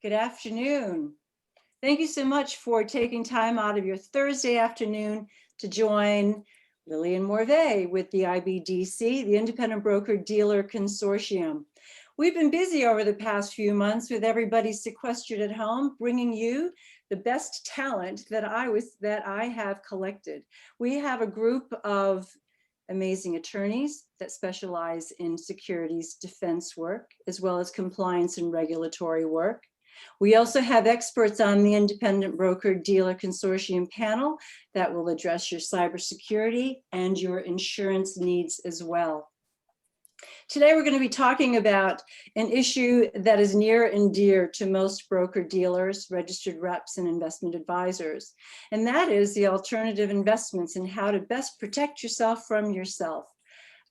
Good afternoon. Thank you so much for taking time out of your Thursday afternoon to join Lillian Morvay with the IBDC, the Independent Broker Dealer Consortium. We've been busy over the past few months with everybody sequestered at home, bringing you the best talent that I have collected. We have a group of amazing attorneys that specialize in securities defense work, as well as compliance and regulatory work. We also have experts on the Independent Broker Dealer Consortium panel that will address your cybersecurity and your insurance needs as well. Today, we're going to be talking about an issue that is near and dear to most broker dealers, registered reps, and investment advisors. And that is the alternative investments and how to best protect yourself from yourself.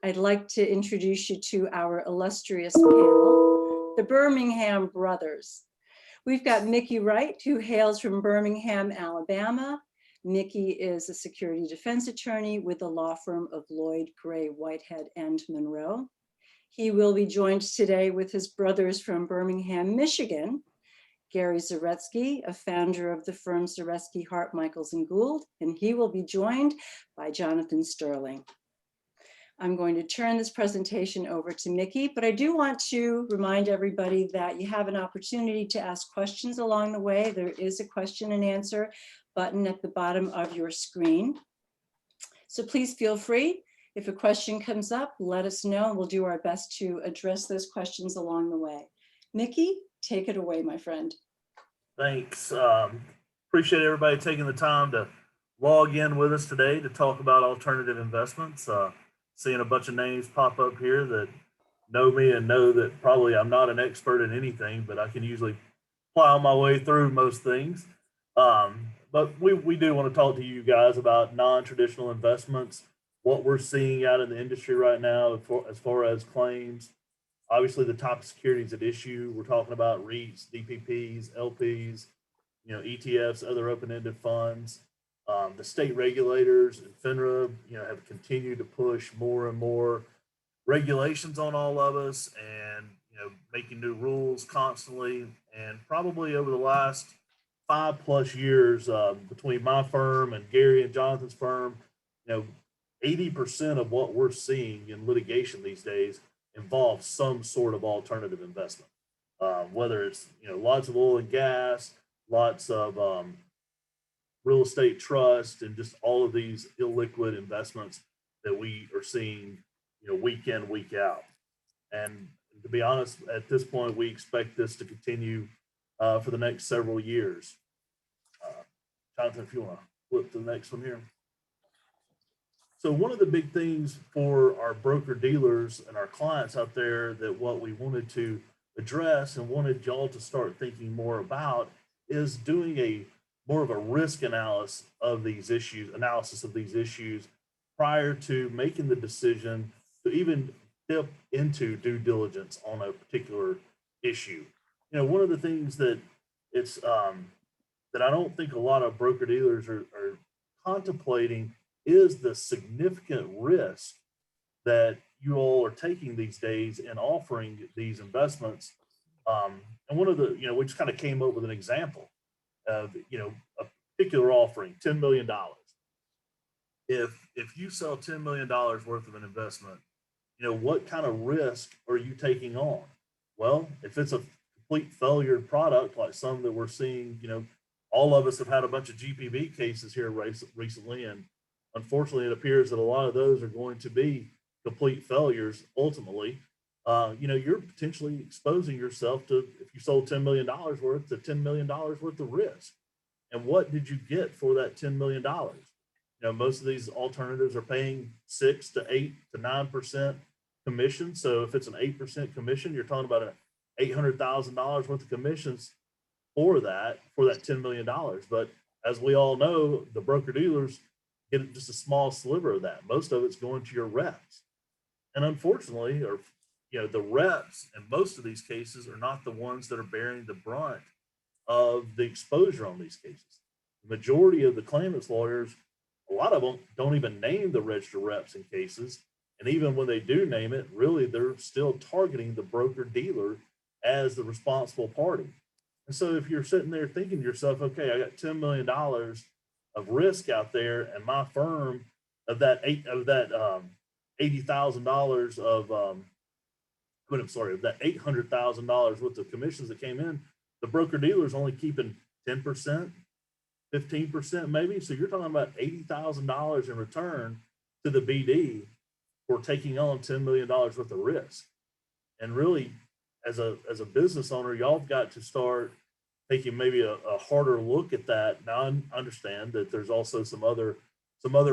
I'd like to introduce you to our illustrious panel, the Birmingham brothers. We've got Mickey Wright, who hails from Birmingham, Alabama. Mickey is a security defense attorney with the law firm of Lloyd, Gray, Whitehead, and Monroe. He will be joined today with his brothers from Birmingham, Michigan, Gary Zaretsky, a founder of the firm Zaretsky, Hart, Michaels, and Gould, and he will be joined by Jonathan Sterling. I'm going to turn this presentation over to Mickey, but I do want to remind everybody that you have an opportunity to ask questions along the way. There is a question and answer button at the bottom of your screen. So please feel free. If a question comes up, let us know, and we'll do our best to address those questions along the way. Mickey, take it away, my friend. Thanks. Appreciate everybody taking the time to log in with us today to talk about alternative investments. Seeing a bunch of names pop up here that know me and know that probably I'm not an expert in anything, but I can usually plow my way through most things. But we do want to talk to you guys about non-traditional investments, what we're seeing out in the industry right now as far as claims. Obviously, the type of securities at issue, we're talking about REITs, DPPs, LPs, ETFs, other open-ended funds. The state regulators and FINRA, have continued to push more and more regulations on all of us, and making new rules constantly. And probably over the last 5+ years, between my firm and Gary and Jonathan's firm, 80% of what we're seeing in litigation these days involves some sort of alternative investment, whether it's lots of oil and gas, lots of real estate trust, and just all of these illiquid investments that we are seeing, week in, week out. And to be honest, at this point, we expect this to continue for the next several years. Jonathan, if you want to flip to the next one here. So one of the big things for our broker dealers and our clients out there that what we wanted to address and wanted y'all to start thinking more about is doing more of a risk analysis of these issues prior to making the decision to even dip into due diligence on a particular issue. One of the things that that I don't think a lot of broker dealers are contemplating is the significant risk that you all are taking these days in offering these investments. And one of the, we just kind of came up with an example of, a particular offering, $10 million. If you sell $10 million worth of an investment, what kind of risk are you taking on? Well, if it's a complete failure product, like some that we're seeing, all of us have had a bunch of GPV cases here recently, and unfortunately, it appears that a lot of those are going to be complete failures ultimately. You're potentially exposing yourself to, if you sold $10 million worth, to $10 million worth of risk. And what did you get for that $10 million? Most of these alternatives are paying 6 to 8 to 9% commission. So if it's an 8% commission, you're talking about $800,000 worth of commissions for that $10 million. But as we all know, the broker dealers get just a small sliver of that. Most of it's going to your reps. And unfortunately, the reps in most of these cases are not the ones that are bearing the brunt of the exposure on these cases. The majority of the claimants lawyers, a lot of them don't even name the registered reps in cases. And even when they do name it, really, they're still targeting the broker dealer as the responsible party. And so if you're sitting there thinking to yourself, okay, I got $10 million of risk out there, and my firm of that $80,000 of I'm sorry, of that $800,000 worth of commissions that came in, the broker dealer is only keeping 10%, 15% maybe. So you're talking about $80,000 in return to the BD for taking on $10 million worth of risk. And really, as a business owner, y'all have got to start taking maybe a harder look at that. Now I understand that there's also some other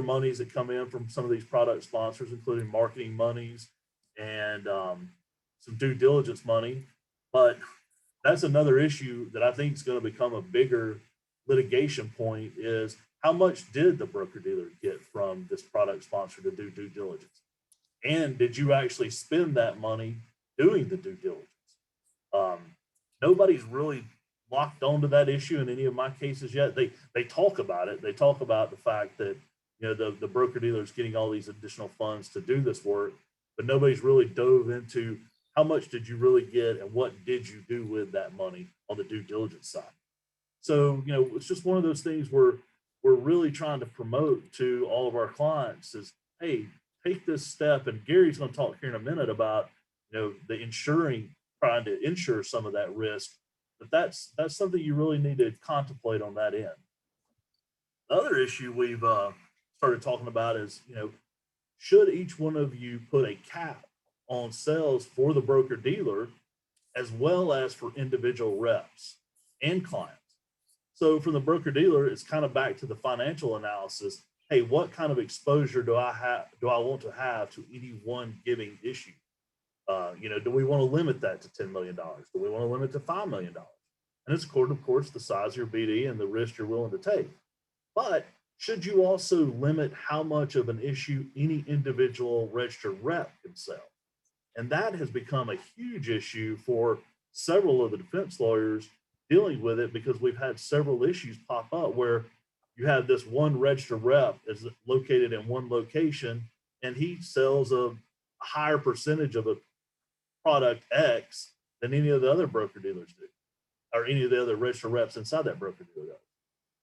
monies that come in from some of these product sponsors, including marketing monies and some due diligence money. But that's another issue that I think is going to become a bigger litigation point, is how much did the broker dealer get from this product sponsor to do due diligence? And did you actually spend that money doing the due diligence? Nobody's really locked onto that issue in any of my cases yet. They talk about it. They talk about the fact that, you know, the broker dealer is getting all these additional funds to do this work, but nobody's really dove into how much did you really get and what did you do with that money on the due diligence side. So, you know, it's just one of those things where we're really trying to promote to all of our clients is, hey, take this step. And Gary's going to talk here in a minute about, you know, the trying to insure some of that risk. But that's something you really need to contemplate on that end. The other issue we've started talking about is, you know, should each one of you put a cap on sales for the broker dealer as well as for individual reps and clients? So from the broker dealer, it's kind of back to the financial analysis. Hey, what kind of exposure do I want to have to any one giving issue? You know, do we want to limit that to $10 million? Do we want to limit it to $5 million? And it's of course, the size of your BD and the risk you're willing to take. But should you also limit how much of an issue any individual registered rep can sell? And that has become a huge issue for several of the defense lawyers dealing with it, because we've had several issues pop up where you have this one registered rep is located in one location and he sells a higher percentage of a product X than any of the other broker dealers do, or any of the other registered reps inside that broker dealer does.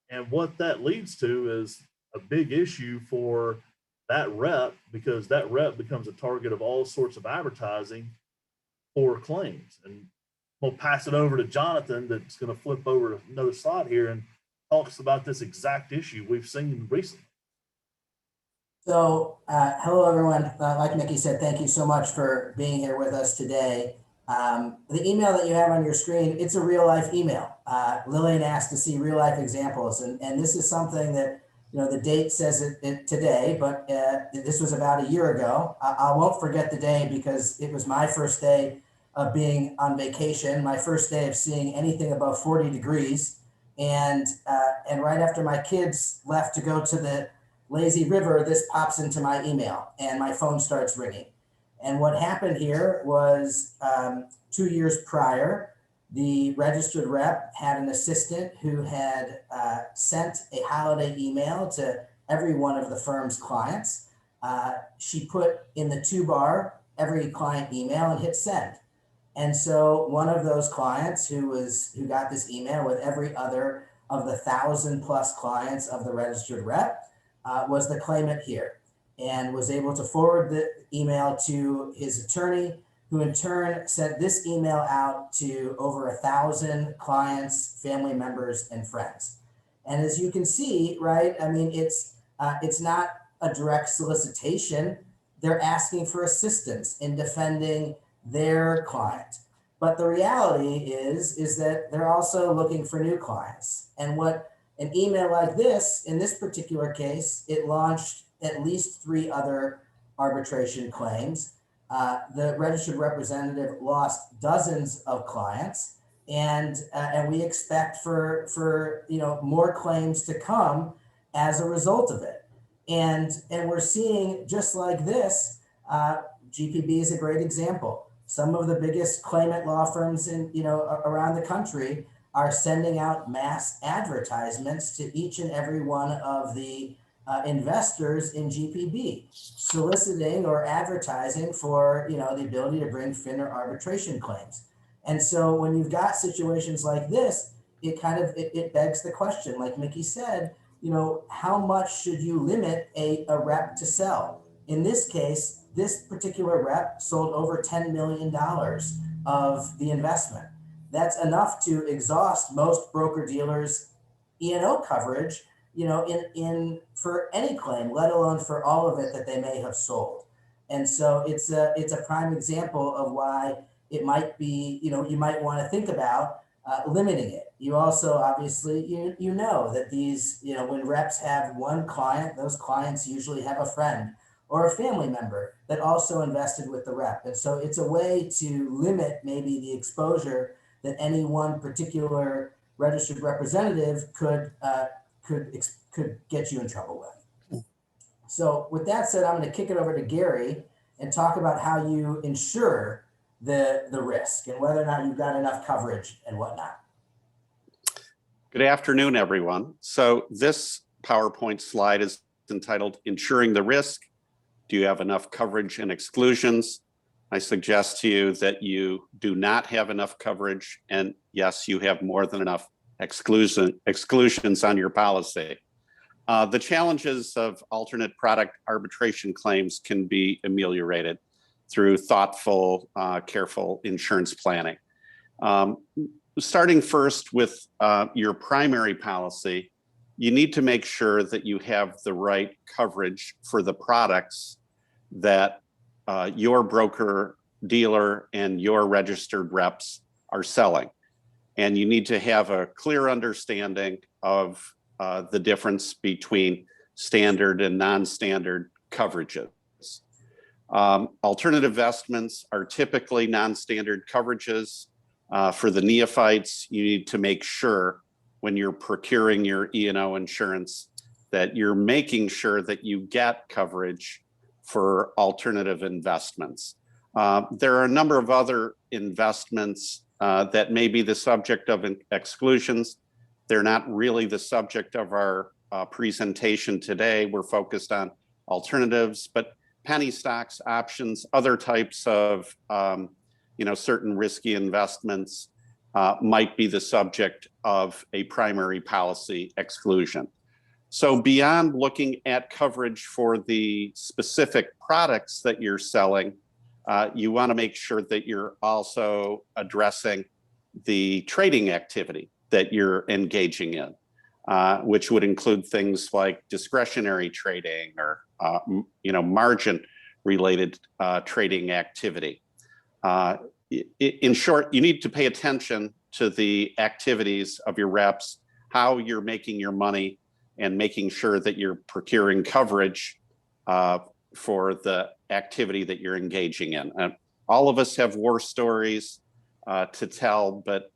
And what that leads to is a big issue for that rep, because that rep becomes a target of all sorts of advertising for claims. And we'll pass it over to Jonathan, that's going to flip over to another slide here and talks about this exact issue we've seen recently. So, hello everyone. Like Mickey said, thank you so much for being here with us today. The email that you have on your screen, it's a real life email. Lillian asked to see real life examples, and this is something that, you know, the date says it today, but this was about a year ago. I won't forget the day because it was my first day of being on vacation, my first day of seeing anything above 40 degrees. And right after my kids left to go to the lazy river, this pops into my email and my phone starts ringing. And what happened here was 2 years prior, the registered rep had an assistant who had sent a holiday email to every one of the firm's clients. She put in the to bar every client email and hit send. And so one of those clients who got this email with every other of the 1,000+ clients of the registered rep was the claimant here, and was able to forward the email to his attorney, who in turn sent this email out to over 1,000 clients, family members, and friends. And as you can see, right, I mean, it's not a direct solicitation. They're asking for assistance in defending their client. But the reality is that they're also looking for new clients. And what an email like this, in this particular case, it launched at least 3 other arbitration claims. The registered representative lost dozens of clients, and we expect for more claims to come as a result of it. And we're seeing, just like this, GPB is a great example. Some of the biggest claimant law firms around the country are sending out mass advertisements to each and every one of the investors in GPB, soliciting or advertising for the ability to bring FINRA arbitration claims. And so when you've got situations like this, it begs the question, like Mickey said, how much should you limit a rep to sell? In this case, this particular rep sold over $10 million of the investment. That's enough to exhaust most broker dealers' E&O coverage, for any claim, let alone for all of it that they may have sold. And so it's a prime example of why it might be, you might want to think about limiting it. You also obviously, you know that these, when reps have one client, those clients usually have a friend or a family member that also invested with the rep. And so it's a way to limit maybe the exposure that any one particular registered representative could get you in trouble with. So with that said, I'm going to kick it over to Gary and talk about how you insure the risk and whether or not you've got enough coverage and whatnot. Good afternoon, everyone. So this PowerPoint slide is entitled Insuring the Risk. Do you have enough coverage and exclusions? I suggest to you that you do not have enough coverage, and yes, you have more than enough exclusions on your policy. The challenges of alternate product arbitration claims can be ameliorated through thoughtful, careful insurance planning. Starting first with your primary policy, you need to make sure that you have the right coverage for the products that your broker, dealer, and your registered reps are selling. And you need to have a clear understanding of the difference between standard and non-standard coverages. Alternative investments are typically non-standard coverages. For the neophytes, you need to make sure when you're procuring your E&O insurance that you're making sure that you get coverage for alternative investments. There are a number of other investments that may be the subject of exclusions. They're not really the subject of our presentation today. We're focused on alternatives, but penny stocks, options, other types of certain risky investments might be the subject of a primary policy exclusion. So beyond looking at coverage for the specific products that you're selling, you want to make sure that you're also addressing the trading activity that you're engaging in, which would include things like discretionary trading or margin related trading activity. In short, you need to pay attention to the activities of your reps, how you're making your money, and making sure that you're procuring coverage for the activity that you're engaging in. All of us have war stories to tell, but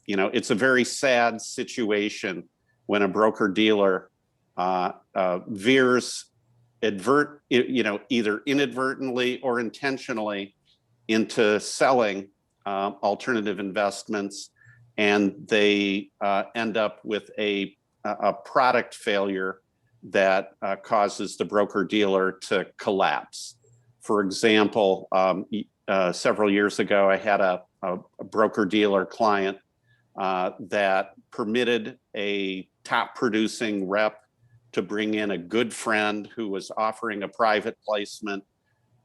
it's a very sad situation when a broker dealer veers either inadvertently or intentionally into selling alternative investments, and they end up with a product failure that causes the broker dealer to collapse. For example, several years ago, I had a broker dealer client that permitted a top producing rep to bring in a good friend who was offering a private placement.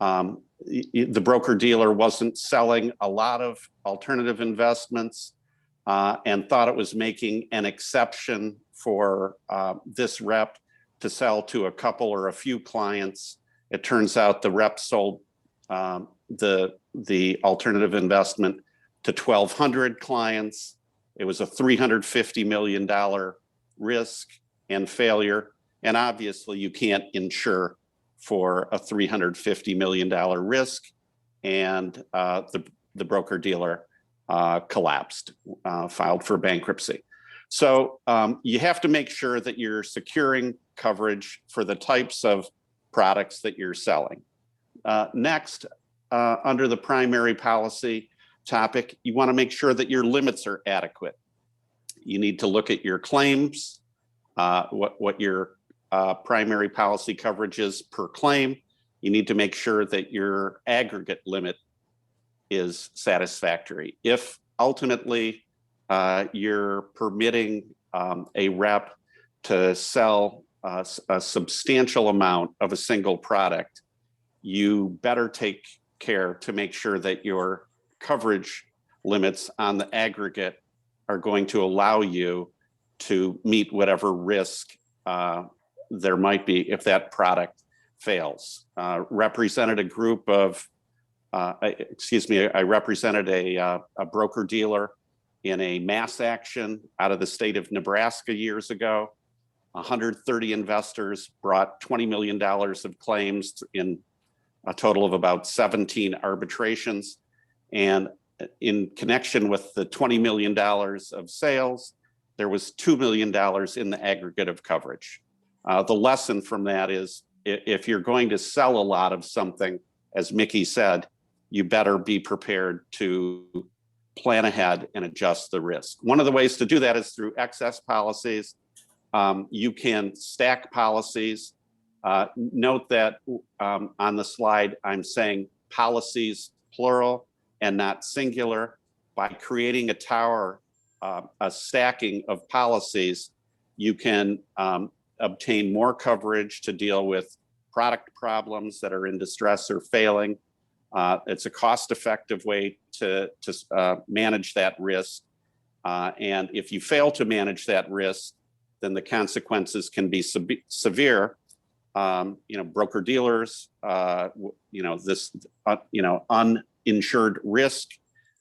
The broker dealer wasn't selling a lot of alternative investments and thought it was making an exception for this rep to sell to a couple or a few clients. It turns out the rep sold the alternative investment to 1,200 clients. It was a $350 million risk and failure. And obviously you can't insure for a $350 million risk, and the broker dealer collapsed, filed for bankruptcy. So you have to make sure that you're securing coverage for the types of products that you're selling. Next, under the primary policy topic, you want to make sure that your limits are adequate. You need to look at your claims, what your primary policy coverage is per claim. You need to make sure that your aggregate limit is satisfactory. If ultimately you're permitting a rep to sell a substantial amount of a single product, you better take care to make sure that your coverage limits on the aggregate are going to allow you to meet whatever risk there might be if that product fails. Represented a group of, I represented a broker dealer in a mass action out of the state of Nebraska years ago. 130 investors brought $20 million of claims in a total of about 17 arbitrations. And in connection with the $20 million of sales, there was $2 million in the aggregate of coverage. The lesson from that is if you're going to sell a lot of something, as Mickey said, you better be prepared to plan ahead and adjust the risk. One of the ways to do that is through excess policies. You can stack policies. Note that on the slide, I'm saying policies plural and not singular. By creating a tower, a stacking of policies, you can obtain more coverage to deal with product problems that are in distress or failing. It's a cost-effective way to manage that risk. And if you fail to manage that risk, then the consequences can be severe. Broker dealers, this uninsured risk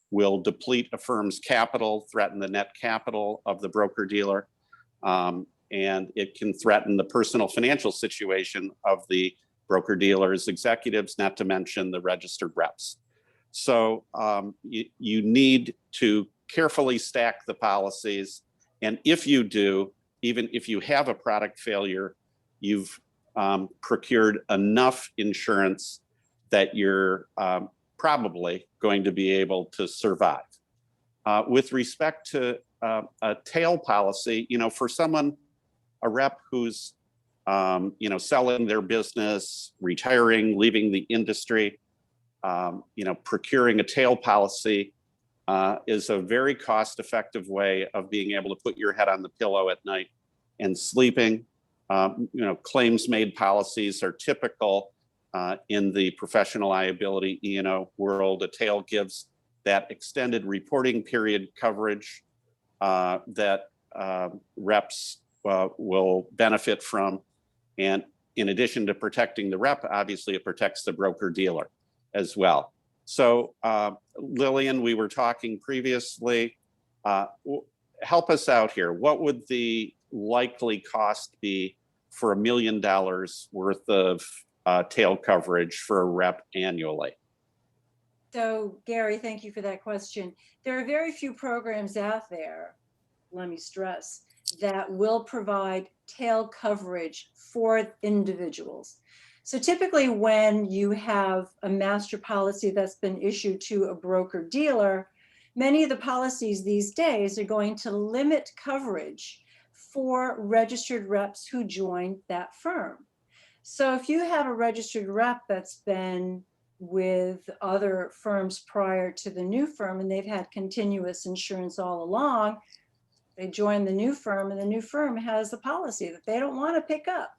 will deplete a firm's capital, threaten the net capital of the broker dealer, and it can threaten the personal financial situation of the broker dealers, executives, not to mention the registered reps. So you need to carefully stack the policies. And if you do, even if you have a product failure, you've procured enough insurance that you're probably going to be able to survive. With respect to a tail policy, for someone, a rep who's selling their business, retiring, leaving the industry, procuring a tail policy is a very cost-effective way of being able to put your head on the pillow at night and sleeping. Claims made policies are typical in the professional liability E&O world. A tail gives that extended reporting period coverage that reps will benefit from. And in addition to protecting the rep, obviously it protects the broker dealer as well. So Lillian, we were talking previously, help us out here. What would the likely cost be for $1 million worth of tail coverage for a rep annually? So Gary, thank you for that question. There are very few programs out there, let me stress, that will provide tail coverage for individuals. So typically when you have a master policy that's been issued to a broker dealer, many of the policies these days are going to limit coverage for registered reps who join that firm. So if you have a registered rep that's been with other firms prior to the new firm and they've had continuous insurance all along, they join the new firm and the new firm has the policy that they don't want to pick up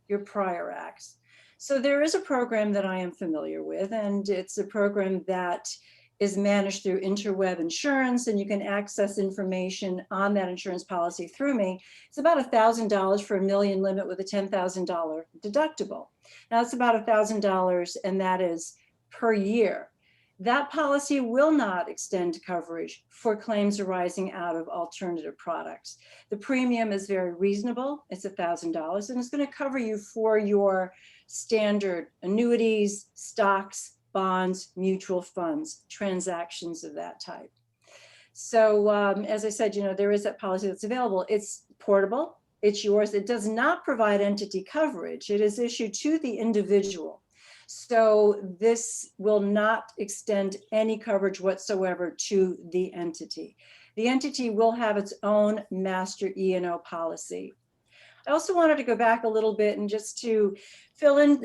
your prior acts. So there is a program that I am familiar with, and it's a program that is managed through Interweb Insurance, and you can access information on that insurance policy through me. It's about $1,000 for $1 million limit with a $10,000 deductible. Now it's about $1,000, and that is per year. That policy will not extend coverage for claims arising out of alternative products. The premium is very reasonable. It's $1,000, and it's going to cover you for your standard annuities, stocks, bonds, mutual funds, transactions of that type. So as I said, there is that policy that's available. It's portable, it's yours. It does not provide entity coverage. It is issued to the individual. So this will not extend any coverage whatsoever to the entity. The entity will have its own master E&O policy. I also wanted to go back a little bit and just to fill in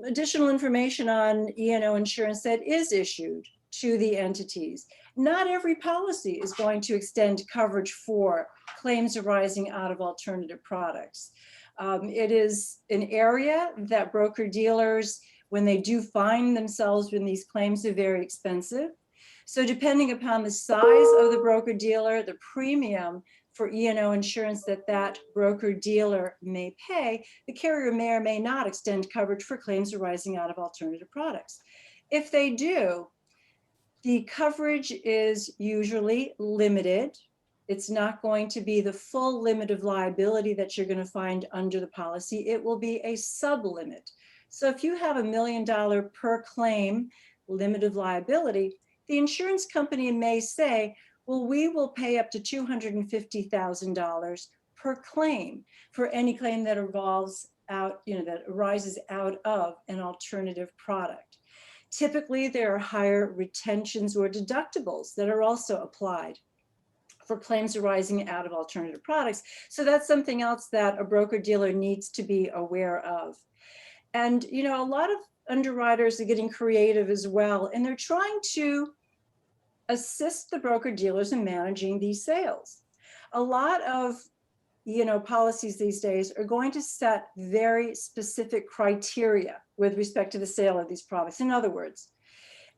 additional information on E&O insurance that is issued to the entities. Not every policy is going to extend coverage for claims arising out of alternative products. It is an area that broker-dealers, when they do find themselves when these claims are very expensive. So depending upon the size of the broker-dealer, the premium for E&O insurance that broker-dealer may pay, the carrier may or may not extend coverage for claims arising out of alternative products. If they do, the coverage is usually limited. It's not going to be the full limit of liability that you're going to find under the policy. It will be a sub-limit. So if you have $1 million per claim limit of liability, the insurance company may say, well, we will pay up to $250,000 per claim for any claim that arises out of an alternative product. Typically, there are higher retentions or deductibles that are also applied for claims arising out of alternative products. So that's something else that a broker-dealer needs to be aware of. And, a lot of underwriters are getting creative as well, and they're trying to assist the broker-dealers in managing these sales. A lot of policies these days are going to set very specific criteria with respect to the sale of these products. In other words,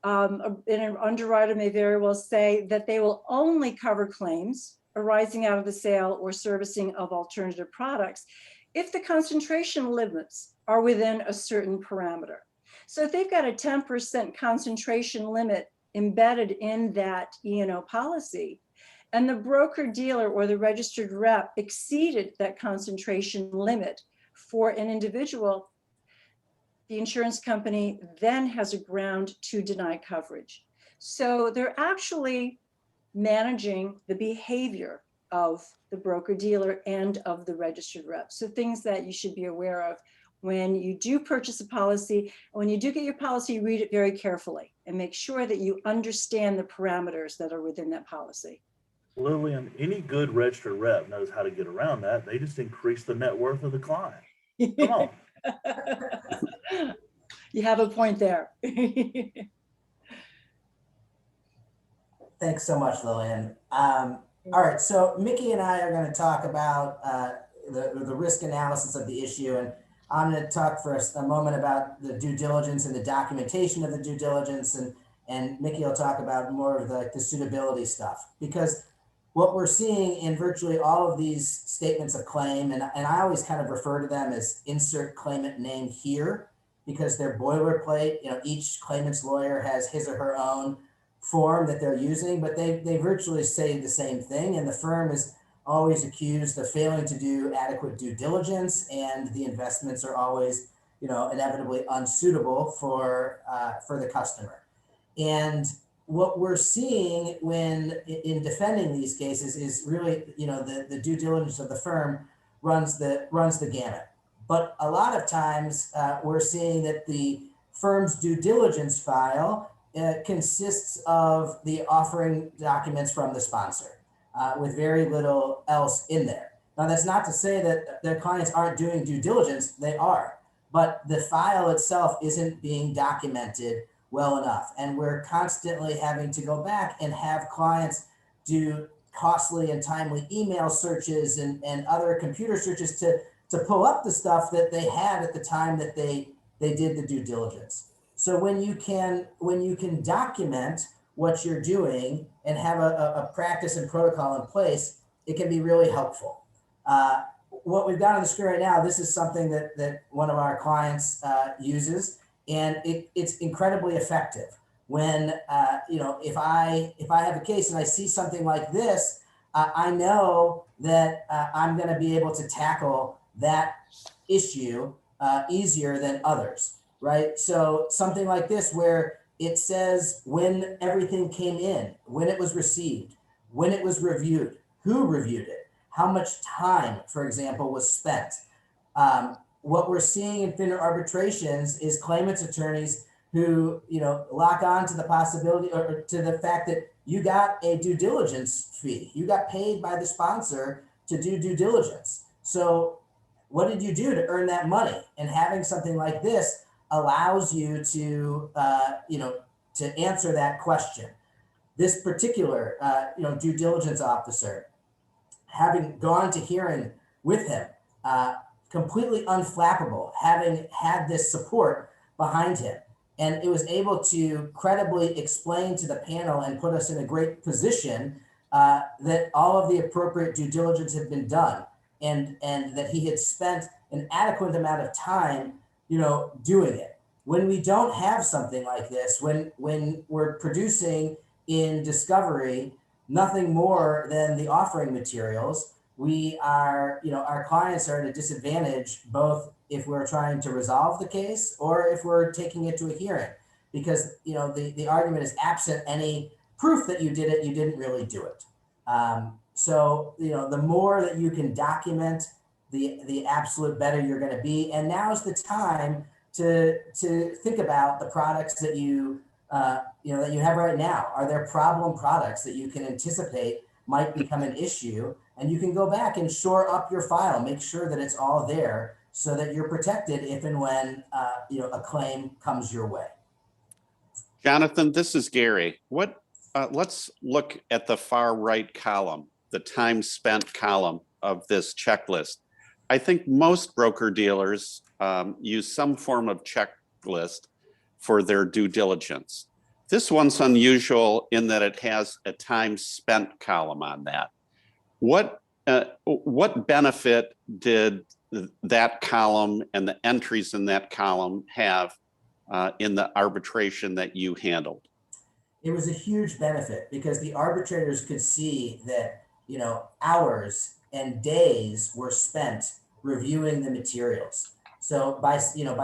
an underwriter may very well say that they will only cover claims arising out of the sale or servicing of alternative products if the concentration limits are within a certain parameter. So if they've got a 10% concentration limit embedded in that E&O policy, and the broker-dealer or the registered rep exceeded that concentration limit for an individual, the insurance company then has a ground to deny coverage. So they're actually managing the behavior of the broker-dealer and of the registered rep. So things that you should be aware of when you do purchase a policy. When you do get your policy, read it very carefully and make sure that you understand the parameters that are within that policy. Lillian, any good registered rep knows how to get around that. They just increase the net worth of the client. Come on. You have a point there. Thanks so much, Lillian. All right, so Mickey and I are going to talk about the risk analysis of the issue, and I'm going to talk for a moment about the due diligence and the documentation of the due diligence, and Mickey will talk about more of the suitability stuff. Because what we're seeing in virtually all of these statements of claim, and I always kind of refer to them as insert claimant name here, because they're boilerplate. Each claimant's lawyer has his or her own form that they're using, but they virtually say the same thing, and the firm is always accused of failing to do adequate due diligence, and the investments are always, inevitably unsuitable for the customer. And what we're seeing when in defending these cases is really, the due diligence of the firm runs the gamut. But a lot of times we're seeing that the firm's due diligence file consists of the offering documents from the sponsor with very little else in there. Now, that's not to say that their clients aren't doing due diligence. They are, but the file itself isn't being documented well enough. And we're constantly having to go back and have clients do costly and timely email searches and other computer searches to pull up the stuff that they had at the time that they did the due diligence. So when you can document what you're doing and have a practice and protocol in place, it can be really helpful. What we've got on the screen right now, this is something that one of our clients uses, and it's incredibly effective. When if I have a case and I see something like this, I know that I'm going to be able to tackle that issue easier than others, right? So something like this, where it says when everything came in, when it was received, when it was reviewed, who reviewed it, how much time, for example, was spent. What we're seeing in FINRA arbitrations is claimants attorneys who, lock on to the possibility or to the fact that you got a due diligence fee. You got paid by the sponsor to do due diligence. So what did you do to earn that money? And having something like this allows you to, to answer that question. This particular, due diligence officer, having gone to hearing with him, completely unflappable, having had this support behind him, and it was able to credibly explain to the panel and put us in a great position that all of the appropriate due diligence had been done, and that he had spent an adequate amount of time, doing it. When we don't have something like this, when we're producing in discovery nothing more than the offering materials, we are, our clients are at a disadvantage, both if we're trying to resolve the case or if we're taking it to a hearing, because, the argument is absent any proof that you did it, you didn't really do it. So, the more that you can document, the absolute better you're going to be. And now's the time to think about the products that that you have right now. Are there problem products that you can anticipate might become an issue? And you can go back and shore up your file, make sure that it's all there so that you're protected if and when a claim comes your way. Jonathan, this is Gary. Let's look at the far right column, the time spent column of this checklist. I think most broker dealers use some form of checklist for their due diligence. This one's unusual in that it has a time spent column on that. What benefit did that column and the entries in that column have in the arbitration that you handled? It was a huge benefit because the arbitrators could see that, hours and days were spent reviewing the materials. So by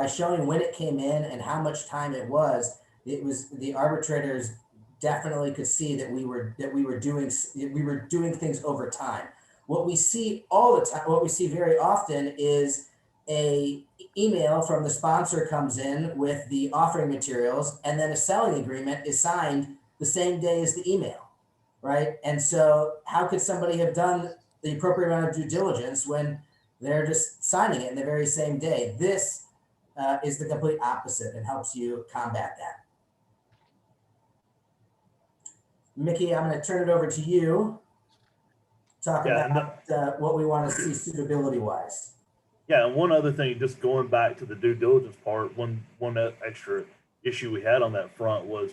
showing when it came in and how much time it was the arbitrators definitely could see that we were doing things over time. What we see all the time, what we see very often is a email from the sponsor comes in with the offering materials, and then a selling agreement is signed the same day as the email, right? And so how could somebody have done the appropriate amount of due diligence when they're just signing it in the very same day? This is the complete opposite and helps you combat that. Mickey, I'm going to turn it over to you. Talk about what we want to see suitability wise. Yeah, and one other thing, just going back to the due diligence part, one extra issue we had on that front was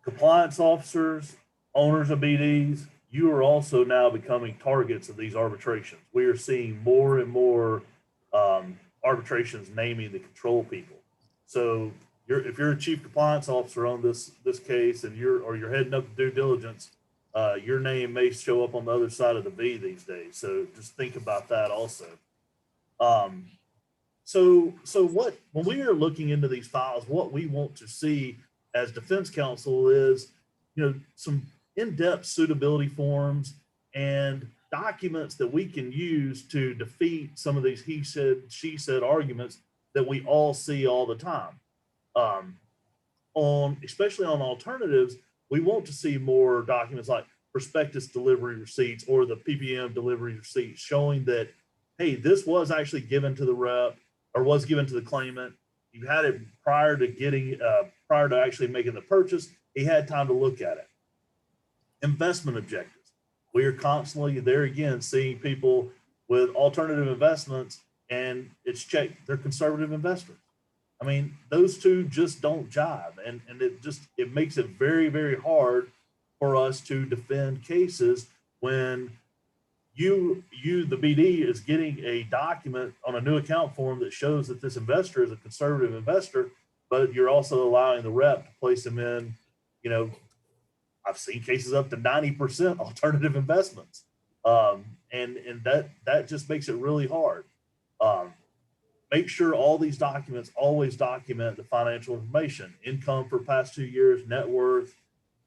compliance officers, owners of BDs, you are also now becoming targets of these arbitrations. We are seeing more and more arbitrations naming the control people. So if you're a chief compliance officer on this case and you're heading up due diligence, your name may show up on the other side of the V these days. So just think about that also. So when we are looking into these files, what we want to see as defense counsel is, some in-depth suitability forms and documents that we can use to defeat some of these he said, she said arguments that we all see all the time. Especially on alternatives, we want to see more documents like prospectus delivery receipts or the PPM delivery receipts showing that, hey, this was actually given to the rep or was given to the claimant. You had it prior to actually making the purchase. He had time to look at it. Investment objectives. We are constantly there again seeing people with alternative investments and it's checked they're conservative investors. I mean, those two just don't jive, and it makes it very, very hard for us to defend cases when the BD is getting a document on a new account form that shows that this investor is a conservative investor, but you're also allowing the rep to place him in, I've seen cases up to 90% alternative investments. And that just makes it really hard. Make sure all these documents always document the financial information, income for past 2 years, net worth,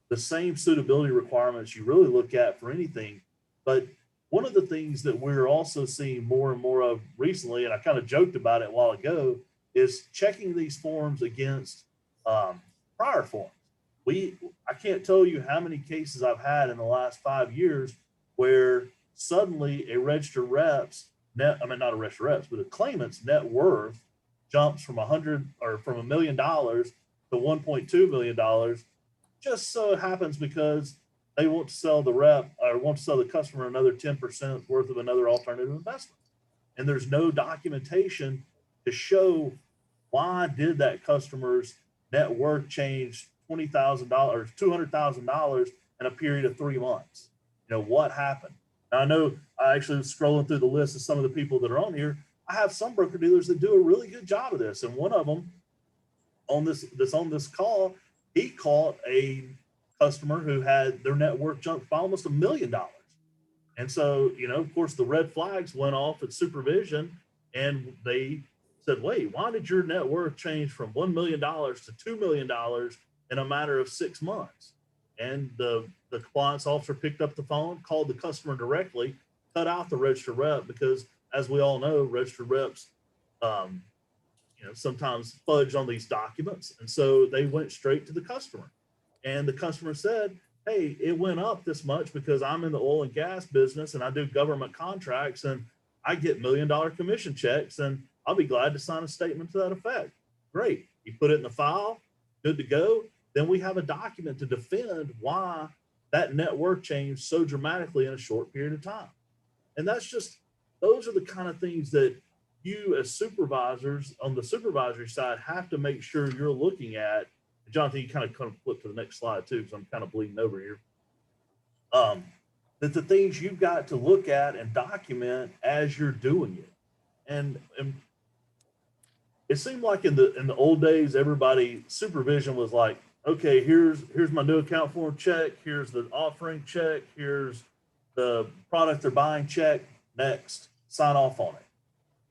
the same suitability requirements you really look at for anything. But one of the things that we're also seeing more and more of recently, and I kind of joked about it a while ago, is checking these forms against prior forms. I can't tell you how many cases I've had in the last 5 years where suddenly a registered rep's not a registered rep's, but a claimant's net worth jumps from $1 million to $1.2 million just so happens because they want to sell the rep or want to sell the customer another 10% worth of another alternative investment. And there's no documentation to show why did that customer's net worth change $20,000, $200,000 in a period of 3 months. You know, what happened? Now, I know I actually was scrolling through the list of some of the people that are on here. I have some broker dealers that do a really good job of this. And one of them on this call, he caught a customer who had their net worth jumped by almost $1 million. And so, you know, of course, the red flags went off at supervision and they said, wait, why did your net worth change from $1 million to $2 million in a matter of 6 months? And the compliance officer picked up the phone, called the customer directly, cut out the registered rep because, as we all know, registered reps, you know, sometimes fudge on these documents. And so they went straight to the customer. And the customer said, hey, it went up this much because I'm in the oil and gas business and I do government contracts and I get $1 million commission checks and I'll be glad to sign a statement to that effect. Great. You put it in the file, good to go. Then we have a document to defend why that net worth changed so dramatically in a short period of time. And that's just, those are the kind of things that you as supervisors on the supervisory side have to make sure you're looking at. Jonathan, you kind of flip to the next slide too, because I'm kind of bleeding over here. That the things you've got to look at and document as you're doing it. And it seemed like in the old days, everybody supervision was like, okay, here's my new account form check, here's the offering check, here's the product they're buying check, next, sign off on it.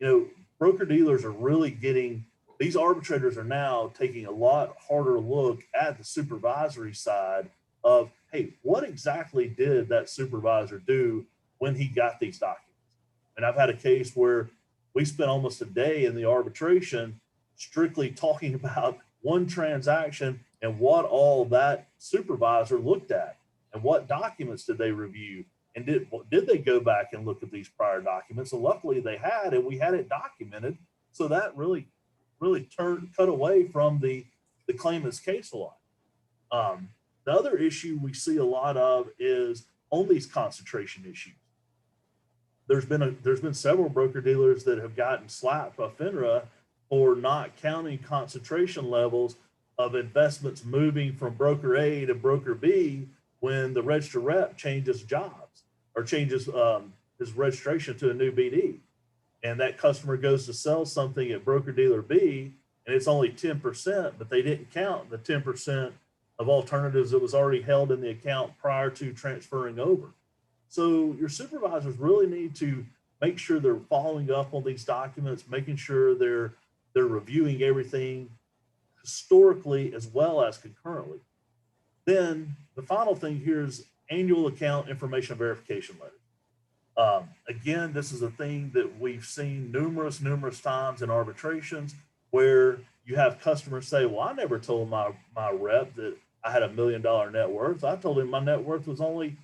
You know, broker dealers are really getting, these arbitrators are now taking a lot harder look at the supervisory side of, hey, what exactly did that supervisor do when he got these documents? And I've had a case where we spent almost a day in the arbitration strictly talking about one transaction and what all that supervisor looked at and what documents did they review and did they go back and look at these prior documents. And luckily they had, and we had it documented. So that really cut away from the claimant's case a lot. The other issue we see a lot of is on these concentration issues. There's been several broker dealers that have gotten slapped by FINRA for not counting concentration levels of investments moving from broker A to broker B when the registered rep changes jobs or changes his registration to a new BD. And that customer goes to sell something at broker dealer B and it's only 10%, but they didn't count the 10% of alternatives that was already held in the account prior to transferring over. So your supervisors really need to make sure they're following up on these documents, making sure they're reviewing everything historically as well as concurrently. Then the final thing here is annual account information verification letter. Again, this is a thing that we've seen numerous times in arbitrations where you have customers say, well, I never told my rep that I had $1 million net worth. I told him my net worth was only,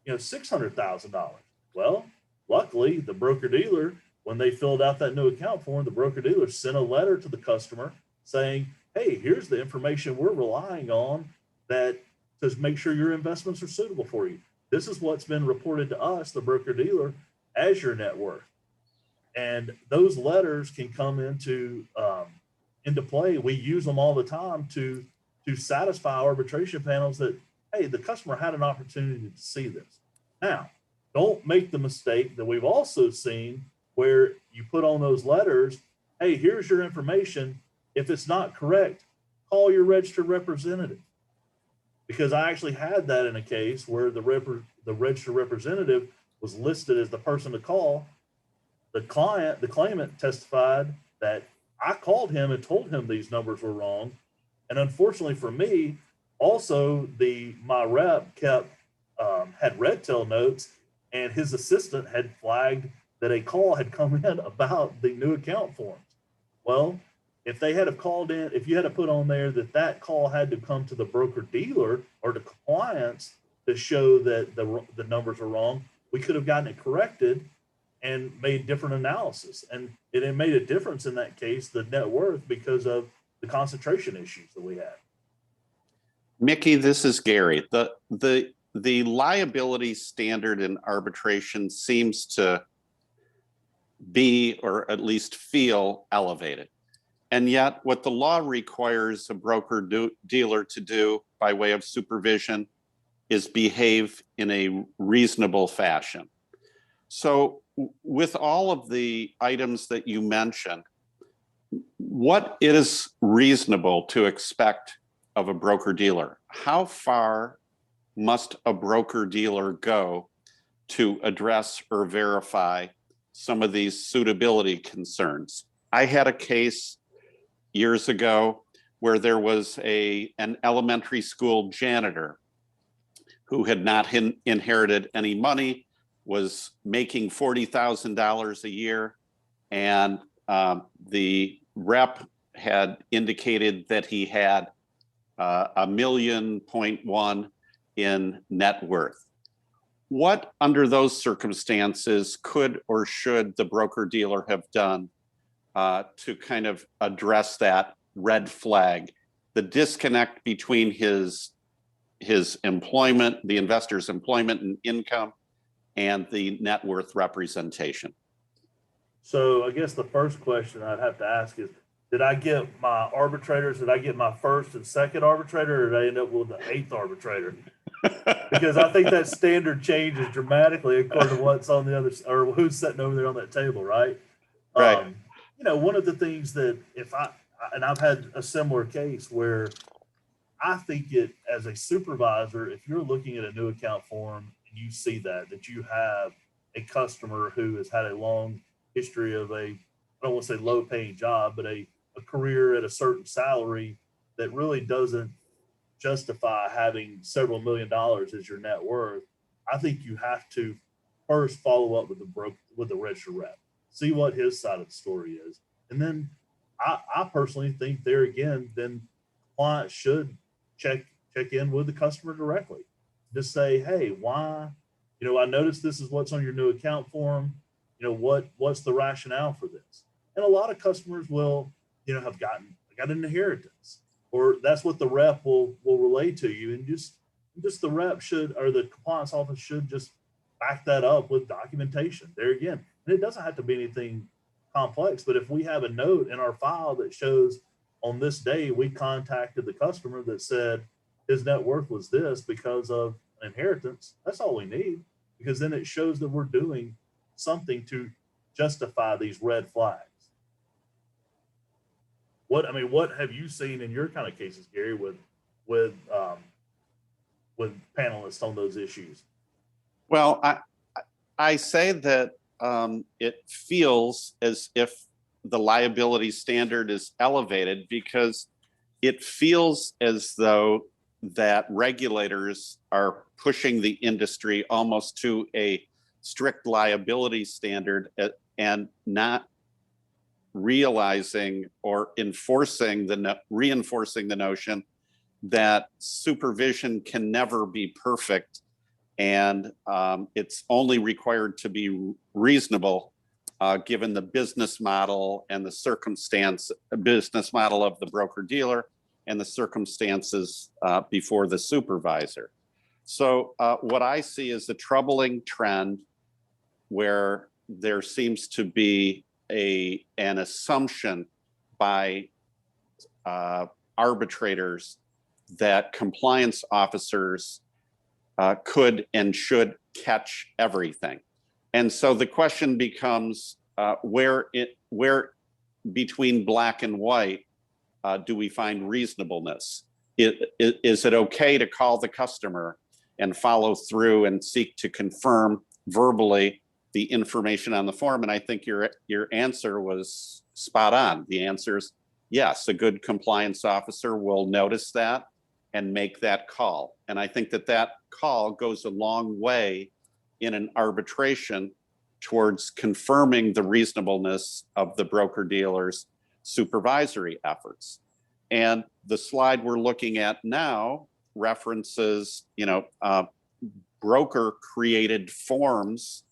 $600,000. Well, luckily the broker dealer, when they filled out that new account form, the broker dealer sent a letter to the customer saying, hey, here's the information we're relying on that to make sure your investments are suitable for you. This is what's been reported to us, the broker dealer, as your net worth. And those letters can come into play. We use them all the time to satisfy arbitration panels that, hey, the customer had an opportunity to see this. Now, don't make the mistake that we've also seen where you put on those letters, hey, here's your information. If it's not correct, call your registered representative. Because I actually had that in a case where the registered representative was listed as the person to call. The claimant testified that I called him and told him these numbers were wrong. And unfortunately for me, also my rep had red tail notes and his assistant had flagged that a call had come in about the new account forms. Well, if they had called in, if you had to put on there that call had to come to the broker dealer or to compliance to show that the numbers are wrong, we could have gotten it corrected and made different analysis. And it made a difference in that case, the net worth, because of the concentration issues that we had. Mickey, this is Gary. The liability standard in arbitration seems to be, or at least feel, elevated. And yet what the law requires a broker dealer to do by way of supervision is behave in a reasonable fashion. So with all of the items that you mentioned, what is reasonable to expect of a broker dealer? How far must a broker dealer go to address or verify some of these suitability concerns? I had a case years ago where there was an elementary school janitor who had not inherited any money, was making $40,000 a year, and the rep had indicated that he had $1.1 million in net worth. What, under those circumstances, could or should the broker dealer have done to kind of address that red flag, the disconnect between his employment, the investor's employment and income, and the net worth representation? So I guess the first question I'd have to ask is, did I get my arbitrators? Did I get my first and second arbitrator, or did I end up with the 8th arbitrator? Because I think that standard changes dramatically according to what's on the other, or who's sitting over there on that table, right? Right. You know, one of the things that and I've had a similar case where I think it, as a supervisor, if you're looking at a new account form and you see that you have a customer who has had a long history of I don't want to say low paying job, but a career at a certain salary that really doesn't justify having several $1 million as your net worth, I think you have to first follow up with the registered rep, see what his side of the story is. And then I personally think there again, then clients should check in with the customer directly. Just say, hey, why, I noticed this is what's on your new account form. What's the rationale for this? And a lot of customers will, have got an inheritance, or that's what the rep will relay to you. And just the rep should, or the compliance office should just back that up with documentation there again. And it doesn't have to be anything complex, but if we have a note in our file that shows on this day, we contacted the customer that said his net worth was this because of an inheritance, that's all we need, because then it shows that we're doing something to justify these red flags. What have you seen in your kind of cases, Gary, with panelists on those issues? Well, I say that it feels as if the liability standard is elevated because it feels as though that regulators are pushing the industry almost to a strict liability standard and not realizing or reinforcing the notion that supervision can never be perfect, and it's only required to be reasonable given the business model and the business model of the broker dealer and the circumstances before the supervisor. So what I see is a troubling trend where there seems to be an assumption by arbitrators that compliance officers could and should catch everything. And so the question becomes where between black and white do we find reasonableness? Is it okay to call the customer and follow through and seek to confirm verbally the information on the form? And I think your answer was spot on. The answer is yes, a good compliance officer will notice that and make that call. And I think that call goes a long way in an arbitration towards confirming the reasonableness of the broker dealer's supervisory efforts. And the slide we're looking at now references, broker created forms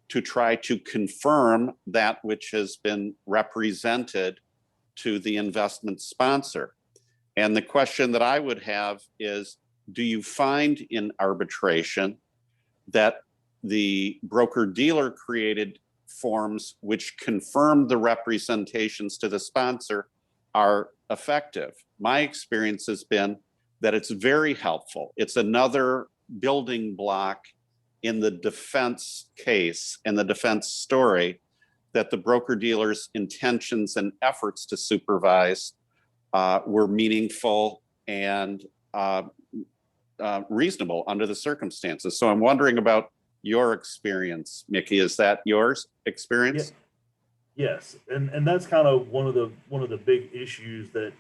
to try to confirm that which has been represented to the investment sponsor. And the question that I would have is, do you find in arbitration that the broker-dealer created forms which confirm the representations to the sponsor are effective? My experience has been that it's very helpful. It's another building block in the defense case and the defense story that the broker-dealer's intentions and efforts to supervise were meaningful and reasonable under the circumstances. So I'm wondering about your experience, Mickey. Is that yours experience? Yes, and that's kind of one of the big issues that,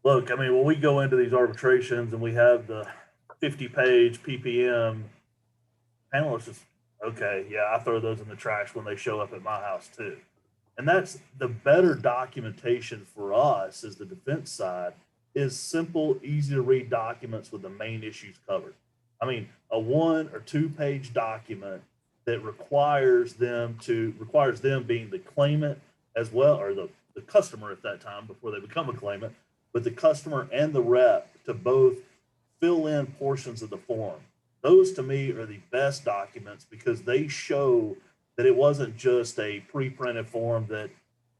look, I mean, when we go into these arbitrations and we have the 50-page PPM, panelists just, okay, yeah, I throw those in the trash when they show up at my house too. And that's the better documentation for us as the defense side is simple, easy to read documents with the main issues covered. I mean, a 1 or 2 page document that requires them being the claimant as well, or the customer at that time before they become a claimant, but the customer and the rep to both fill in portions of the form. Those to me are the best documents because they show that it wasn't just a pre-printed form that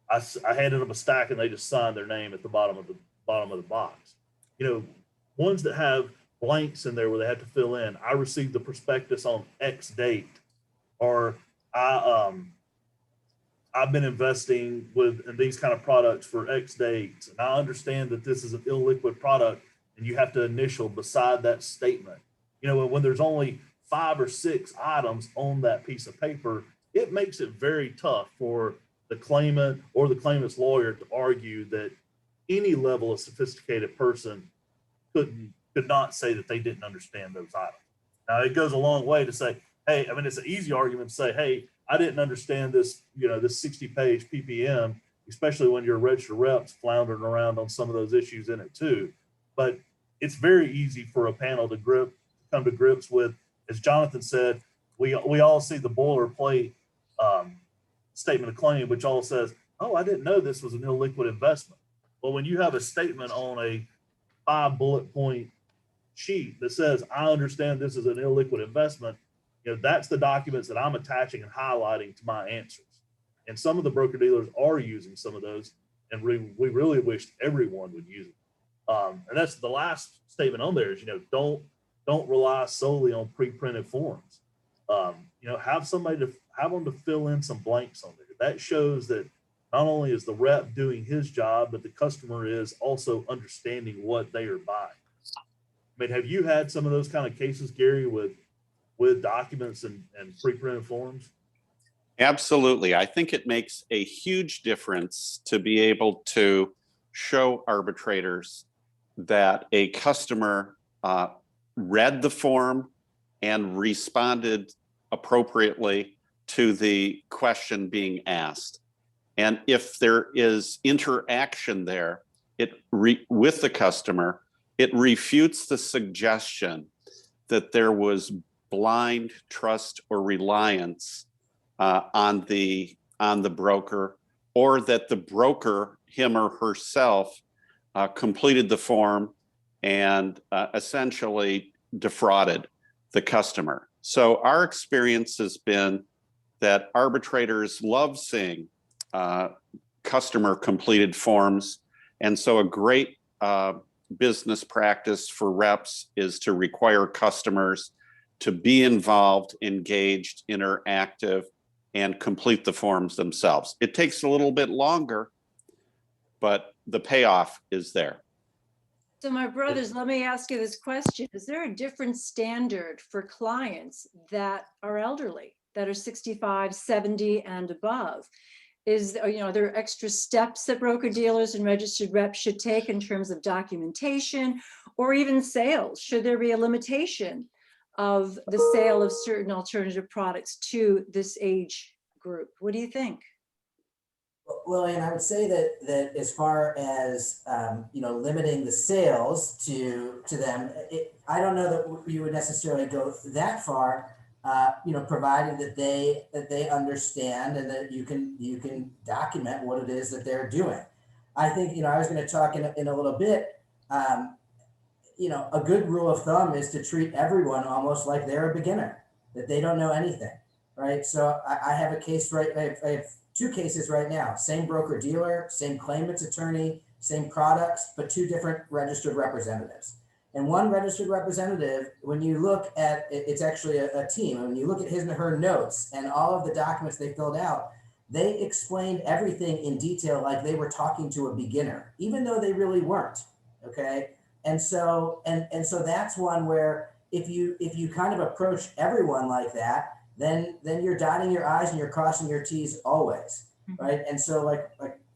I handed them a stack and they just signed their name at the bottom of the box. You know, ones that have blanks in there where they have to fill in. I received the prospectus on X date, or I've been investing in these kind of products for X dates, and I understand that this is an illiquid product, and you have to initial beside that statement. You know, when there's only 5 or 6 items on that piece of paper, it makes it very tough for the claimant or the claimant's lawyer to argue that any level of sophisticated person could not say that they didn't understand those items. Now, it goes a long way to say, hey, I mean, it's an easy argument to say, hey, I didn't understand this, you know, this 60-page PPM, especially when your registered reps floundering around on some of those issues in it too. But it's very easy for a panel to come to grips with, as Jonathan said, we all see the boilerplate statement of claim, which all says, oh, I didn't know this was an illiquid investment. Well, when you have a statement on a 5 bullet point sheet that says, I understand this is an illiquid investment, you know, that's the documents that I'm attaching and highlighting to my answers. And some of the broker dealers are using some of those, and we really wish everyone would use it. And that's the last statement on there is, you know, don't rely solely on pre-printed forms. You know, have them to fill in some blanks on there. That shows that not only is the rep doing his job, but the customer is also understanding what they are buying. I mean, have you had some of those kind of cases, Gary, with documents and pre-printed forms? Absolutely. I think it makes a huge difference to be able to show arbitrators that a customer read the form and responded appropriately to the question being asked. And if there is interaction there, with the customer, it refutes the suggestion that there was blind trust or reliance on the broker, or that the broker, him or herself, completed the form and essentially defrauded the customer. So our experience has been that arbitrators love seeing customer completed forms. And so a great business practice for reps is to require customers to be involved, engaged, interactive, and complete the forms themselves. It takes a little bit longer, but the payoff is there. So my brothers, let me ask you this question. Is there a different standard for clients that are elderly, that are 65, 70 and above? Are there extra steps that broker dealers and registered reps should take in terms of documentation or even sales? Should there be a limitation of the sale of certain alternative products to this age group? What do you think? Well, and I would say that as far as limiting the sales to them, I don't know that you would necessarily go that far. Provided that they understand and that you can document what it is that they're doing. I think I was going to talk in a little bit you know, a good rule of thumb is to treat everyone almost like they're a beginner, that they don't know anything, right? So I have a case I have 2 cases right now, same broker dealer, same claimant's attorney, same products, but 2 different registered representatives. And one registered representative, when you look at, it's actually a team, and when you look at his and her notes and all of the documents they filled out, they explained everything in detail like they were talking to a beginner, even though they really weren't, okay? And so that's one where if you kind of approach everyone like that, then you're dotting your I's and you're crossing your T's always, right? And so like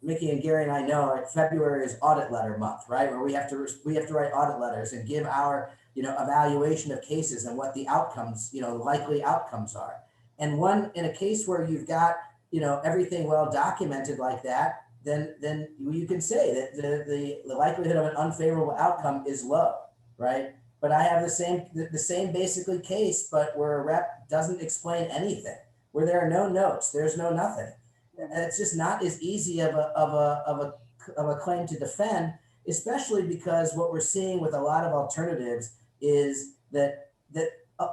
Mickey and Gary and I know, like February is audit letter month, right? Where we have to write audit letters and give our, you know, evaluation of cases and what the outcomes, you know, likely outcomes are. And in a case where you've got, you know, everything well documented like that, then you can say that the likelihood of an unfavorable outcome is low, right? But I have the same basically case, but where a rep doesn't explain anything, where there are no notes, there's no nothing. And it's just not as easy of a claim to defend, especially because what we're seeing with a lot of alternatives is that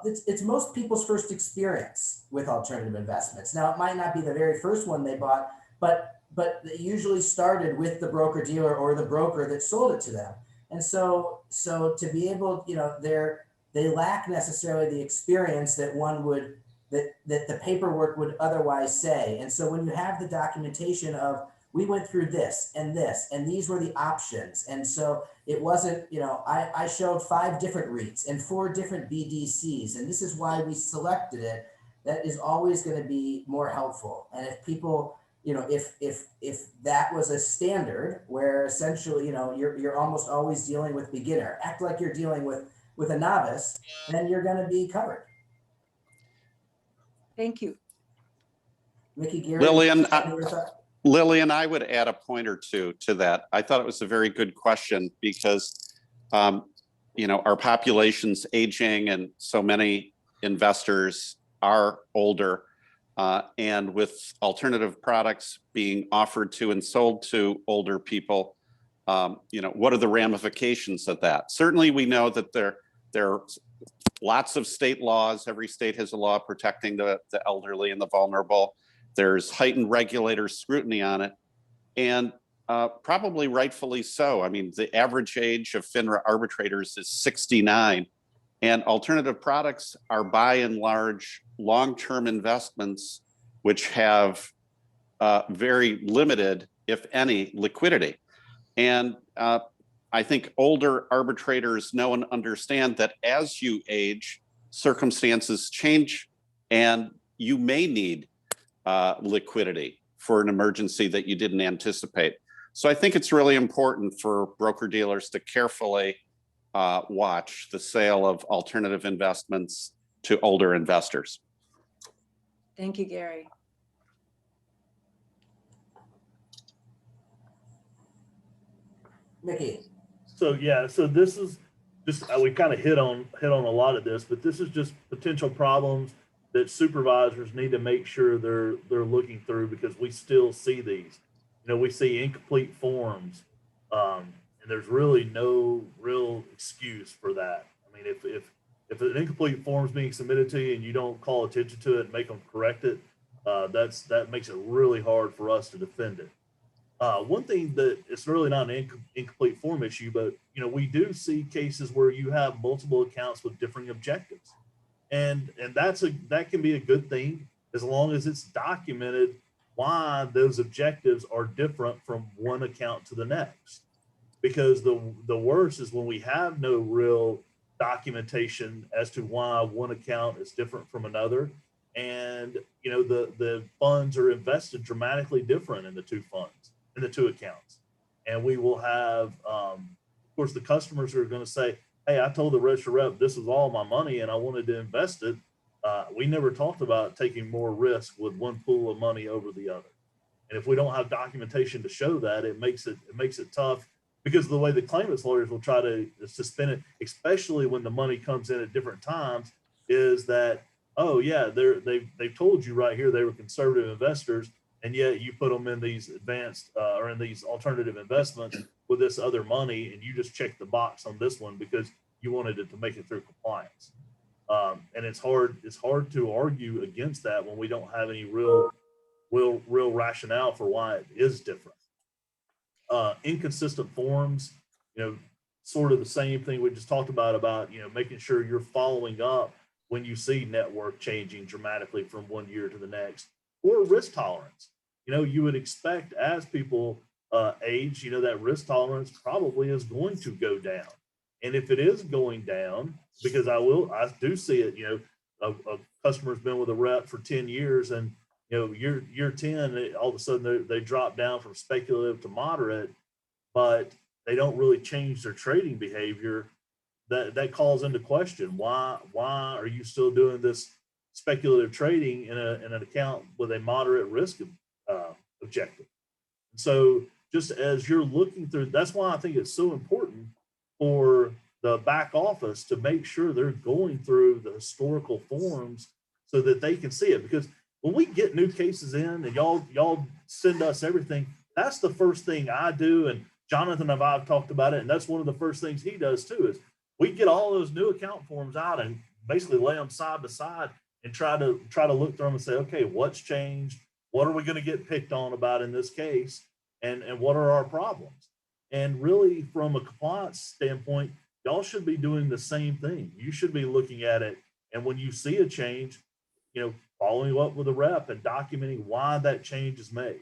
it's most people's first experience with alternative investments. Now, it might not be the very first one they bought, but they usually started with the broker dealer or the broker that sold it to them. And so to be able, you know, they lack necessarily the experience that one would, that the paperwork would otherwise say. And so when you have the documentation of, we went through this, and these were the options. And so it wasn't, you know, I showed 5 different REITs and 4 different BDCs, and this is why we selected it. That is always going to be more helpful. And if people, you know, if that was a standard where essentially, you know, you're almost always dealing with beginner, act like you're dealing with a novice, then you're going to be covered. Thank you. Mickey, Gary, Lillian, I would add a point or 2 to that. I thought it was a very good question because, you know, our population's aging and so many investors are older. And with alternative products being offered to and sold to older people, you know, what are the ramifications of that? Certainly, we know that there are lots of state laws. Every state has a law protecting the elderly and the vulnerable. There's heightened regulator scrutiny on it, and probably rightfully so. I mean, the average age of FINRA arbitrators is 69, and alternative products are by and large long-term investments which have very limited, if any, liquidity. And I think older arbitrators know and understand that as you age, circumstances change, and you may need liquidity for an emergency that you didn't anticipate. So I think it's really important for broker dealers to carefully watch the sale of alternative investments to older investors. Thank you, Gary. Mickey. So yeah, so this is just we kind of hit on a lot of this, but this is just potential problems that supervisors need to make sure they're looking through, because we still see these. You know, we see incomplete forms, and there's really no real excuse for that. I mean, if an incomplete form is being submitted to you and you don't call attention to it and make them correct it, that makes it really hard for us to defend it. One thing that it's really not an incomplete form issue, but you know, we do see cases where you have multiple accounts with differing objectives, and that can be a good thing as long as it's documented why those objectives are different from one account to the next. Because the worst is when we have no real documentation as to why one account is different from another, and you know, the funds are invested dramatically different in the two accounts, and we will have of course the customers are going to say, hey, I told the registered rep this was all my money and I wanted to invest it. We never talked about taking more risk with one pool of money over the other. And if we don't have documentation to show that, it makes it tough, because of the way the claimants lawyers will try to suspend it, especially when the money comes in at different times, is that, oh yeah, they've told you right here they were conservative investors, and yet you put them in these advanced or in these alternative investments with this other money, and you just check the box on this one because you wanted it to make it through compliance. And it's hard to argue against that when we don't have any real rationale for why it is different. Inconsistent forms, sort of the same thing we just talked about, making sure you're following up when you see net worth changing dramatically from one year to the next, or risk tolerance. You would expect as people age, that risk tolerance probably is going to go down. And if it is going down, because I do see it, a customer's been with a rep for 10 years and, year 10, all of a sudden they drop down from speculative to moderate, but they don't really change their trading behavior. That calls into question, why are you still doing this speculative trading in an account with a moderate risk objective? So just as you're looking through, that's why I think it's so important for the back office to make sure they're going through the historical forms so that they can see it. Because when we get new cases in and y'all send us everything, that's the first thing I do. And Jonathan and I've talked about it, and that's one of the first things he does too, is we get all those new account forms out and basically lay them side by side and try to look through them and say, okay, what's changed? What are we going to get picked on about in this case? And what are our problems? And really, from a compliance standpoint, y'all should be doing the same thing. You should be looking at it, and when you see a change, following up with a rep and documenting why that change is made.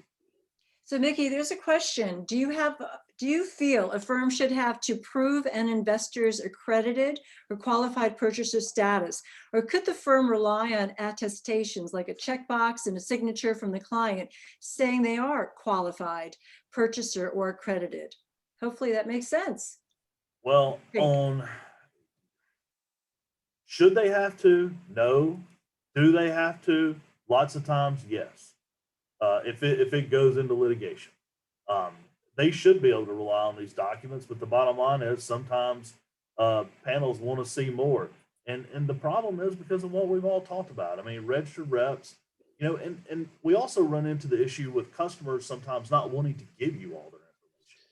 So Mickey, there's a question. Do you feel a firm should have to prove an investor's accredited or qualified purchaser status, or could the firm rely on attestations like a checkbox and a signature from the client saying they are qualified purchaser or accredited? Hopefully that makes sense. Well, should they have to? No. Do they have to? Lots of times, yes. If it goes into litigation, they should be able to rely on these documents. But the bottom line is sometimes panels want to see more, and the problem is because of what we've all talked about. I mean, registered reps, and we also run into the issue with customers sometimes not wanting to give you all their information.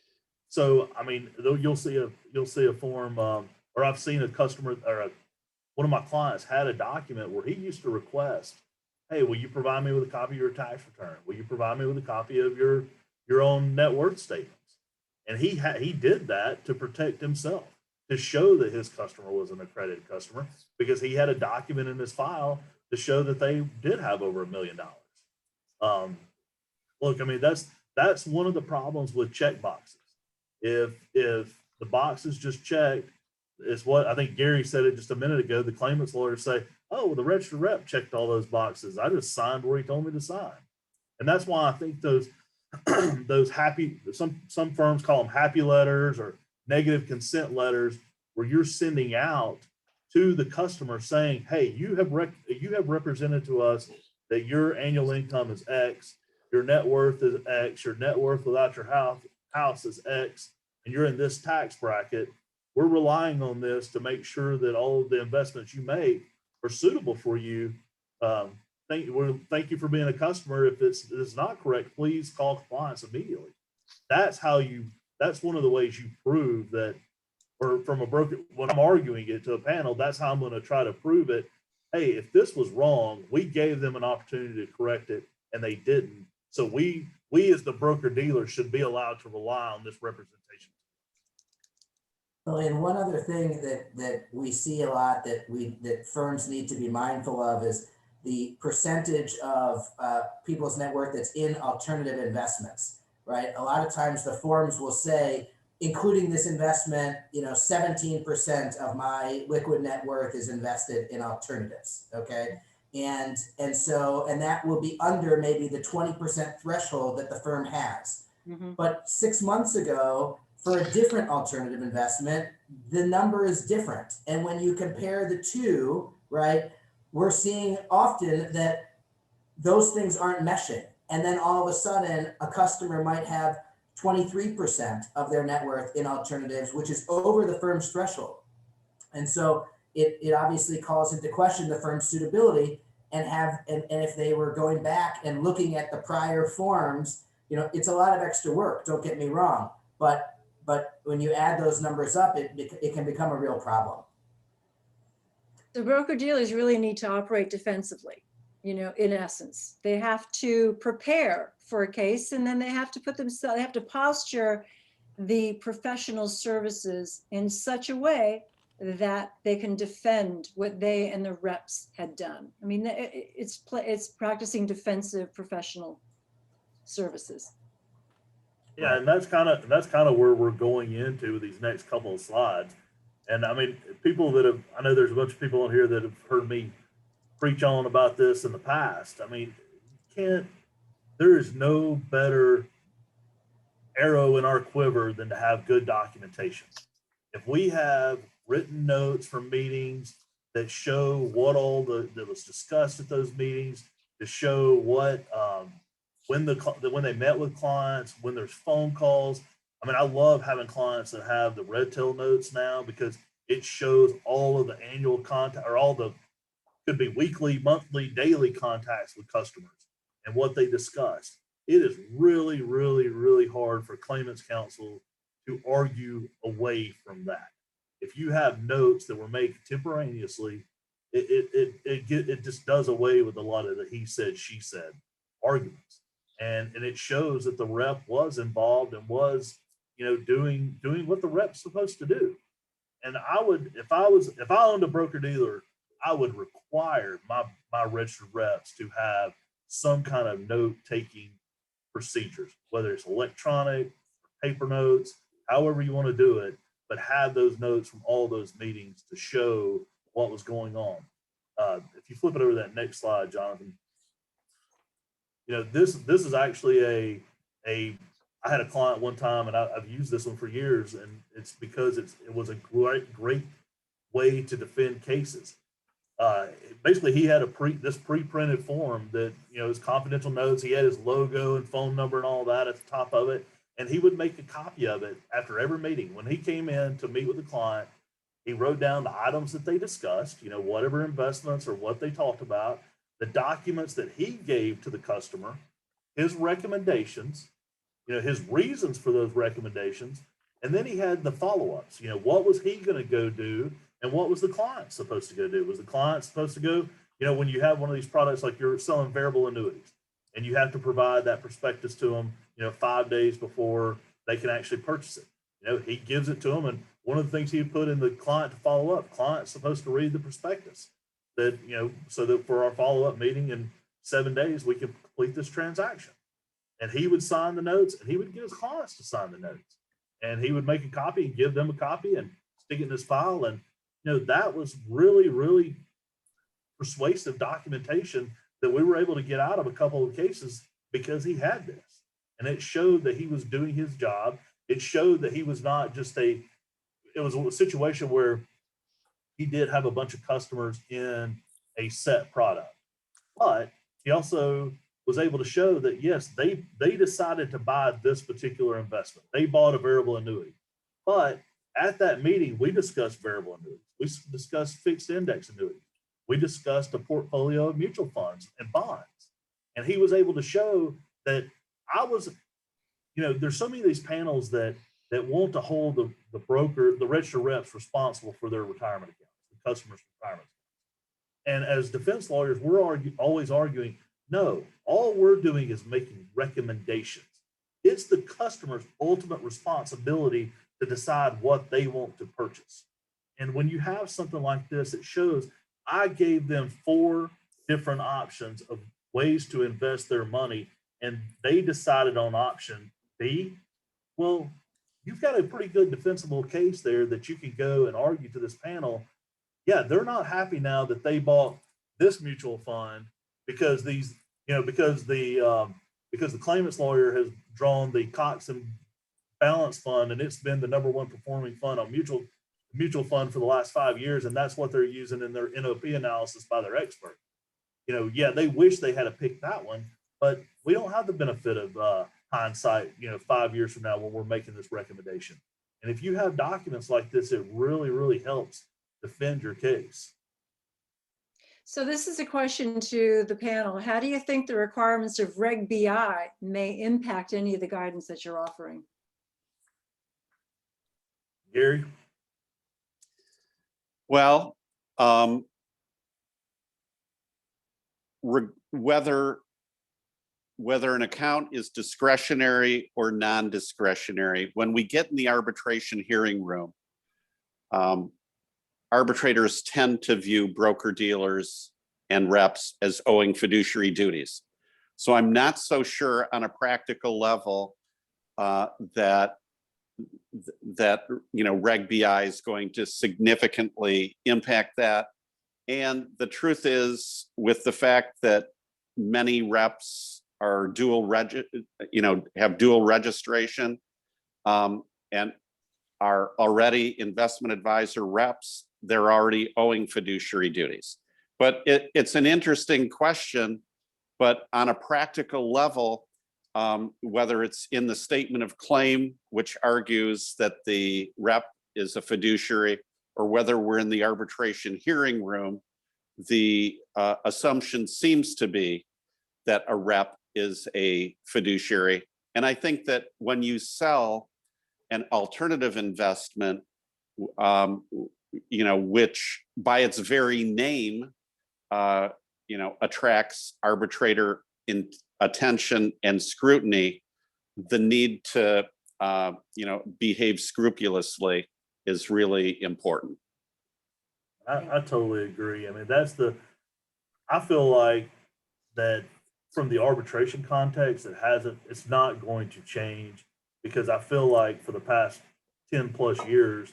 So I mean, you'll see a form, or I've seen a customer or one of my clients had a document where he used to request, hey, will you provide me with a copy of your tax return? Will you provide me with a copy of your own net worth statements? And he did that to protect himself, to show that his customer was an accredited customer, because he had a document in his file to show that they did have over $1 million. Look, I mean, that's one of the problems with check boxes. If the box is just checked, it's what I think Gary said it just a minute ago. The claimant's lawyers say, oh, well, the registered rep checked all those boxes. I just signed where he told me to sign. And that's why I think those some firms call them happy letters or negative consent letters, where you're sending out to the customer saying, hey, you have represented to us that your annual income is X, your net worth is X, your net worth without your house is X, and you're in this tax bracket. We're relying on this to make sure that all of the investments you make are suitable for you. Thank you for being a customer. If it's not correct, please call compliance immediately. That's one of the ways you prove that, or from a broker, when I'm arguing it to a panel, that's how I'm going to try to prove it. Hey, if this was wrong, we gave them an opportunity to correct it and they didn't. So we as the broker dealer should be allowed to rely on this representation. Well, and one other thing that we see a lot that firms need to be mindful of is the percentage of people's net worth that's in alternative investments, right? A lot of times the forms will say, including this investment, 17% of my liquid net worth is invested in alternatives, okay? And that will be under maybe the 20% threshold that the firm has. Mm-hmm. But 6 months ago, for a different alternative investment, the number is different. And when you compare the two, right, we're seeing often that those things aren't meshing. And then all of a sudden, a customer might have 23% of their net worth in alternatives, which is over the firm's threshold. And so it obviously calls into question the firm's suitability. and if they were going back and looking at the prior forms, you know, it's a lot of extra work, don't get me wrong, but when you add those numbers up, it can become a real problem. The broker dealers really need to operate defensively, you know, in essence. They have to prepare for a case, and then they have to they have to posture the professional services in such a way that they can defend what they and the reps had done. I mean, it's practicing defensive professional services. Yeah, and that's kind of where we're going into with these next couple of slides. And I mean, people that have, I know there's a bunch of people on here that have heard me preach on about this in the past. I mean, there is no better arrow in our quiver than to have good documentation. If we have written notes from meetings that show what all that was discussed at those meetings, to show what, when they met with clients, when there's phone calls. I mean, I love having clients that have the red tail notes now, because it shows all of the annual contact, or all the, could be weekly, monthly, daily contacts with customers and what they discussed. It is really, really, really hard for claimants counsel to argue away from that. If you have notes that were made contemporaneously, it just does away with a lot of the he said, she said arguments. And it shows that the rep was involved and was, you know, doing what the rep's supposed to do. And I would, if I owned a broker dealer, I would require my registered reps to have some kind of note taking procedures, whether it's electronic, paper notes, however you want to do it, but have those notes from all those meetings to show what was going on. If you flip it over to that next slide, Jonathan, you know, this is actually I had a client one time, and I've used this one for years, and it's because it was a great way to defend cases. Basically, he had this pre-printed form that, you know, his confidential notes. He had his logo and phone number and all that at the top of it, and he would make a copy of it after every meeting. When he came in to meet with the client, he wrote down the items that they discussed, you know, whatever investments or what they talked about, the documents that he gave to the customer, his recommendations, you know, his reasons for those recommendations, and then he had the follow-ups. You know, what was he going to go do, and what was the client supposed to go do? Was the client supposed to go, you know, when you have one of these products, like you're selling variable annuities, and you have to provide that prospectus to them, you know, 5 days before they can actually purchase it. You know, he gives it to them, and one of the things he would put in the client to follow up, client's supposed to read the prospectus, that, you know, so that for our follow-up meeting in 7 days, we can complete this transaction. And he would sign the notes, and he would get his clients to sign the notes, and he would make a copy and give them a copy and stick it in his file. And, you know, that was really, really persuasive documentation that we were able to get out of a couple of cases because he had this. And it showed that he was doing his job. It showed that he was not just it was a situation where he did have a bunch of customers in a set product, but he also was able to show that, yes, they decided to buy this particular investment. They bought a variable annuity, but at that meeting, we discussed variable annuities. We discussed fixed index annuities. We discussed a portfolio of mutual funds and bonds. And he was able to show that I was, you know, there's so many of these panels that want to hold the broker, the registered reps responsible for their retirement accounts, the customer's retirement accounts. And as defense lawyers, we're always arguing, no, all we're doing is making recommendations. It's the customer's ultimate responsibility to decide what they want to purchase. And when you have something like this, it shows I gave them 4 different options of ways to invest their money, and they decided on option B. Well, you've got a pretty good defensible case there that you can go and argue to this panel. Yeah, they're not happy now that they bought this mutual fund because the claimant's lawyer has drawn the Cox and Balance Fund, and it's been the #1 performing fund on mutual fund for the last 5 years, and that's what they're using in their NOP analysis by their expert. You know, yeah, they wish they had picked that one, but we don't have the benefit of hindsight, you know, 5 years from now when we're making this recommendation. And if you have documents like this, it really, really helps defend your case. So this is a question to the panel. How do you think the requirements of Reg BI may impact any of the guidance that you're offering? Gary? Well, whether an account is discretionary or non-discretionary, when we get in the arbitration hearing room, arbitrators tend to view broker dealers and reps as owing fiduciary duties. So I'm not so sure on a practical level that Reg BI is going to significantly impact that. And the truth is, with the fact that many reps are have dual registration and are already investment advisor reps, they're already owing fiduciary duties. But it's an interesting question, but on a practical level, whether it's in the statement of claim, which argues that the rep is a fiduciary, or whether we're in the arbitration hearing room, the assumption seems to be that a rep is a fiduciary. And I think that when you sell an alternative investment, which by its very name, attracts arbitrator attention and scrutiny, the need to, behave scrupulously is really important. I totally agree. I mean, I feel like that from the arbitration context, it's not going to change, because I feel like for the past 10 plus years,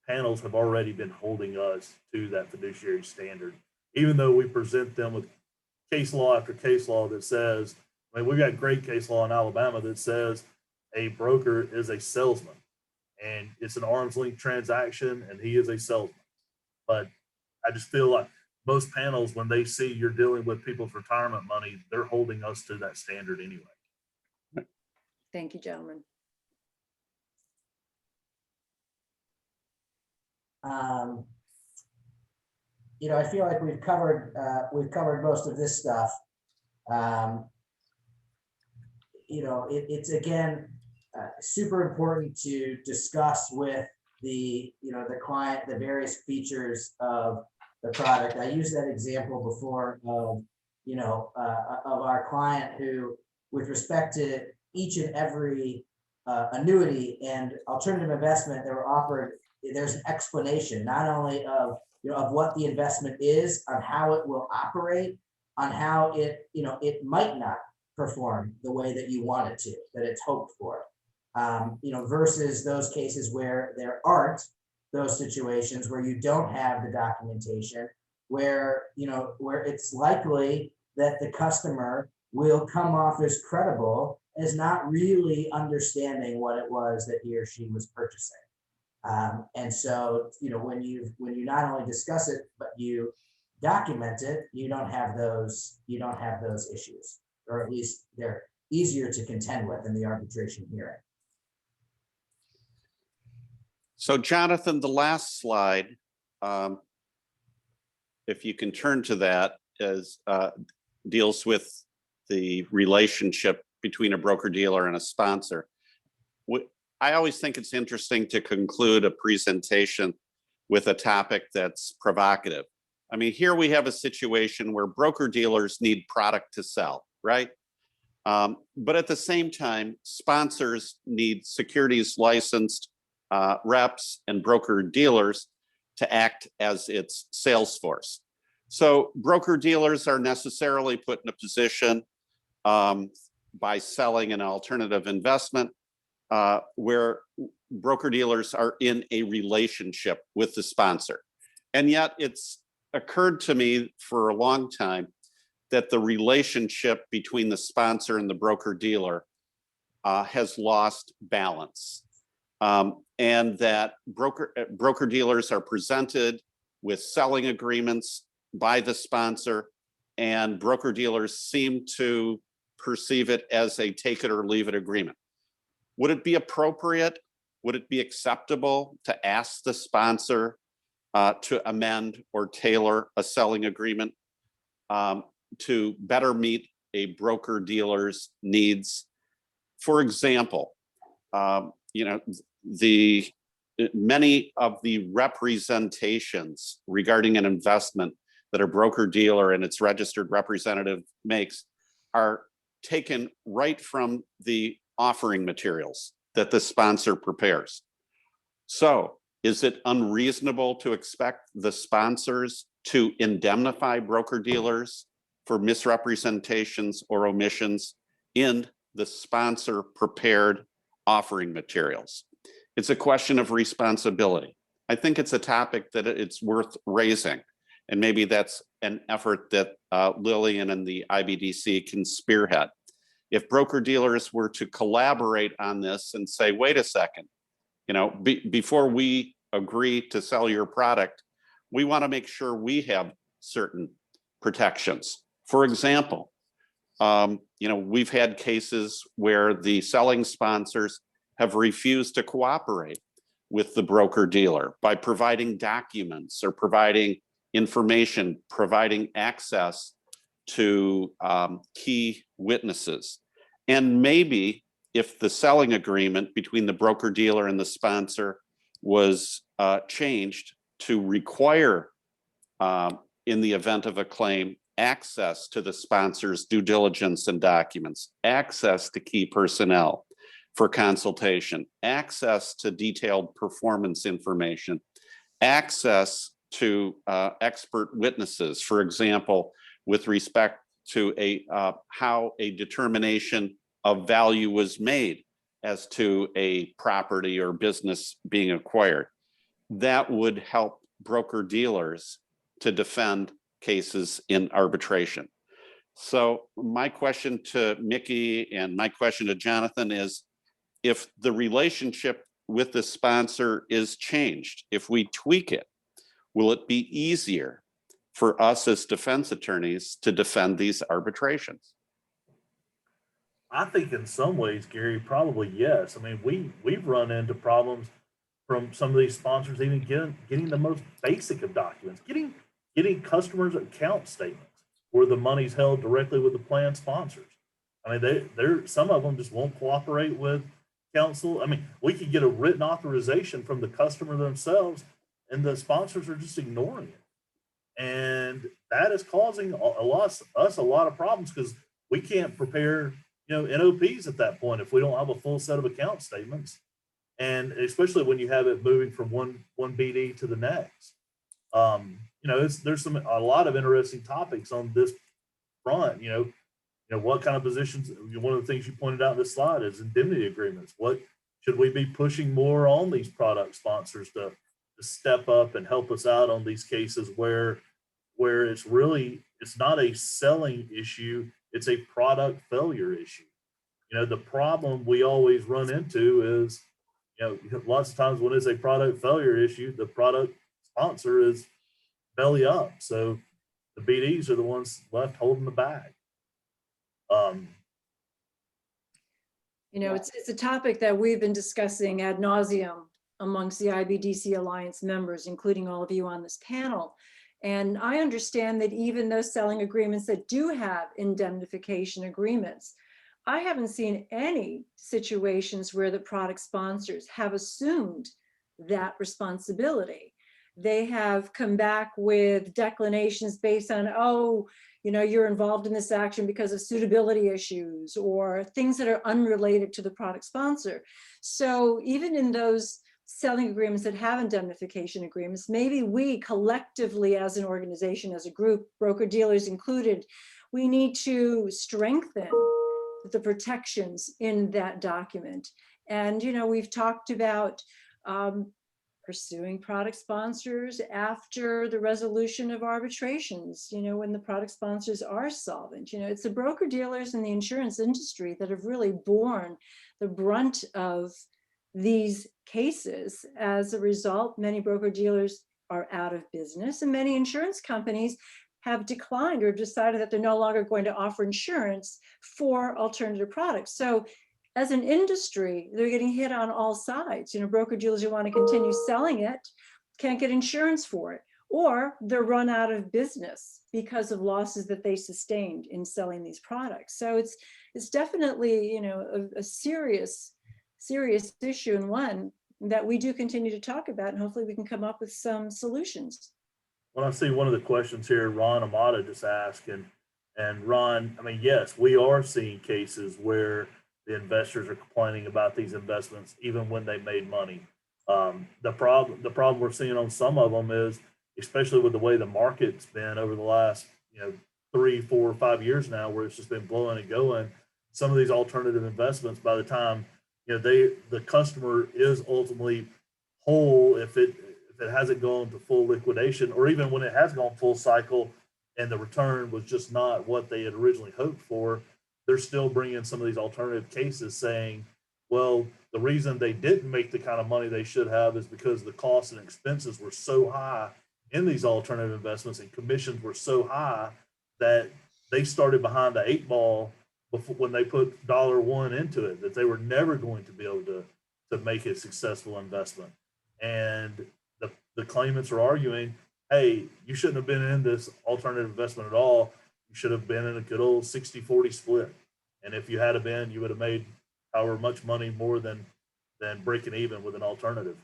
panels have already been holding us to that fiduciary standard, even though we present them with case law after case law that says, I mean, we've got great case law in Alabama that says a broker is a salesman and it's an arm's length transaction and he is a salesman. But I just feel like most panels, when they see you're dealing with people's retirement money, they're holding us to that standard anyway. Thank you, gentlemen. I feel like we've covered most of this stuff. It's again super important to discuss with the client the various features of the product. I used that example before of our client who, with respect to each and every annuity and alternative investment that were offered, there's an explanation not only of what the investment is, on how it will operate, on how it might not perform the way that you want it to, that it's hoped for, versus those cases where there aren't those situations, where you don't have the documentation, where it's likely that the customer will come off as credible as not really understanding what it was that he or she was purchasing. And so, when you not only discuss it, but you document it, you don't have those issues, or at least they're easier to contend with in the arbitration hearing. So Jonathan, the last slide, if you can turn to that, deals with the relationship between a broker-dealer and a sponsor. I always think it's interesting to conclude a presentation with a topic that's provocative. I mean, here we have a situation where broker-dealers need product to sell, right? But at the same time, sponsors need securities licensed reps and broker-dealers to act as its sales force. So broker-dealers are necessarily put in a position by selling an alternative investment where broker-dealers are in a relationship with the sponsor. And yet it's occurred to me for a long time that the relationship between the sponsor and the broker-dealer has lost balance. And that broker-dealers are presented with selling agreements by the sponsor, and broker-dealers seem to perceive it as a take it or leave it agreement. Would it be appropriate? Would it be acceptable to ask the sponsor to amend or tailor a selling agreement to better meet a broker dealer's needs. For example, many of the representations regarding an investment that a broker dealer and its registered representative makes are taken right from the offering materials that the sponsor prepares. So is it unreasonable to expect the sponsors to indemnify broker dealers for misrepresentations or omissions in the sponsor prepared offering materials? It's a question of responsibility. I think it's a topic that it's worth raising. And maybe that's an effort that Lillian and the IBDC can spearhead. If broker dealers were to collaborate on this and say, wait a second, before we agree to sell your product, we want to make sure we have certain protections. For example, we've had cases where the selling sponsors have refused to cooperate with the broker dealer by providing documents or providing information, providing access to key witnesses. And maybe if the selling agreement between the broker dealer and the sponsor was changed to require, in the event of a claim, access to the sponsor's due diligence and documents, access to key personnel for consultation, access to detailed performance information, access to expert witnesses, for example, with respect to how a determination of value was made as to a property or business being acquired. That would help broker dealers to defend cases in arbitration. So my question to Mickey and my question to Jonathan is, if the relationship with the sponsor is changed, if we tweak it, will it be easier for us as defense attorneys to defend these arbitrations? I think in some ways, Gary, probably yes. I mean, we've run into problems from some of these sponsors even getting the most basic of documents, getting customers' account statements where the money's held directly with the plan sponsors. I mean, they're some of them just won't cooperate with counsel. I mean, we could get a written authorization from the customer themselves, and the sponsors are just ignoring it. And that is causing us a lot of problems because we can't prepare, NOPs at that point if we don't have a full set of account statements. And especially when you have it moving from one BD to the next. There's a lot of interesting topics on this front. What kind of positions? One of the things you pointed out in this slide is indemnity agreements. What should we be pushing more on these product sponsors to step up and help us out on these cases where it's not a selling issue, it's a product failure issue. The problem we always run into is, lots of times when it's a product failure issue, the product sponsor is belly up. So the BDs are the ones left holding the bag. It's a topic that we've been discussing ad nauseum amongst the IBDC Alliance members, including all of you on this panel. And I understand that even those selling agreements that do have indemnification agreements, I haven't seen any situations where the product sponsors have assumed that responsibility. They have come back with declinations based on, you're involved in this action because of suitability issues or things that are unrelated to the product sponsor. So even in those selling agreements that have indemnification agreements, maybe we collectively as an organization, as a group, broker dealers included, we need to strengthen the protections in that document. And, we've talked about pursuing product sponsors after the resolution of arbitrations, when the product sponsors are solvent. It's the broker dealers in the insurance industry that have really borne the brunt of these cases. As a result, many broker dealers are out of business, and many insurance companies have declined or decided that they're no longer going to offer insurance for alternative products. So as an industry, they're getting hit on all sides. Broker dealers who want to continue selling it can't get insurance for it, or they're run out of business because of losses that they sustained in selling these products. So it's definitely, you know, a serious issue, and one that we do continue to talk about, and hopefully we can come up with some solutions. Well, I see one of the questions here, Ron Amata just asked, and Ron, I mean, yes, we are seeing cases where the investors are complaining about these investments even when they made money. The problem we're seeing on some of them is, especially with the way the market's been over the last, you know, 3, 4, 5 years now, where it's just been blowing and going. Some of these alternative investments, by the time, you know, the customer is ultimately whole, if it hasn't gone to full liquidation, or even when it has gone full cycle and the return was just not what they had originally hoped for, they're still bringing some of these alternative cases saying, well, the reason they didn't make the kind of money they should have is because the costs and expenses were so high in these alternative investments, and commissions were so high that they started behind the 8 ball before, when they put $1 into it, that they were never going to be able to make a successful investment. And the claimants are arguing, hey, you shouldn't have been in this alternative investment at all. You should have been in a good old 60-40 split. And if you had been, you would have made however much money more than breaking even with an alternative.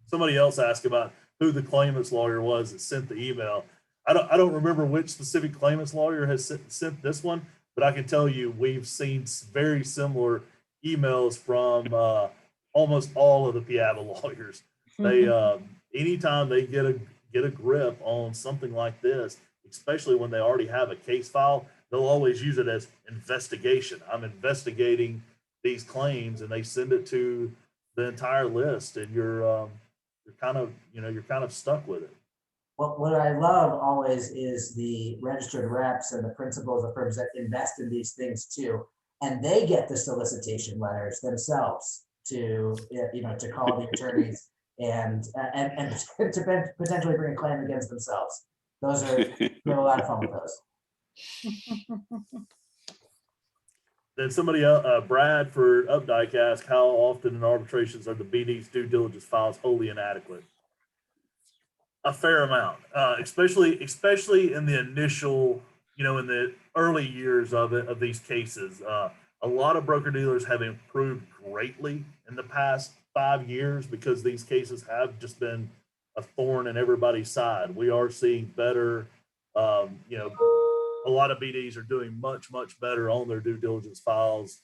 Somebody else asked about who the claimant's lawyer was that sent the email. I don't remember which specific claimant's lawyer has sent this one, but I can tell you we've seen very similar emails from almost all of the Piava lawyers. They anytime they get a grip on something like this, especially when they already have a case file, they'll always use it as investigation. I'm investigating these claims, and they send it to the entire list, and you're kind of stuck with it. What I love always is the registered reps and the principals of firms that invest in these things too, and they get the solicitation letters themselves to to call the attorneys and to potentially bring a claim against themselves. Those are we have a lot of fun with those. Then somebody, Bradford Updike asked, how often in arbitrations are the BD's due diligence files wholly inadequate? A fair amount, especially in the initial, in the early years of these cases. A lot of broker dealers have improved greatly in the past 5 years because these cases have just been a thorn in everybody's side. We are seeing better, a lot of BDs are doing much better on their due diligence files,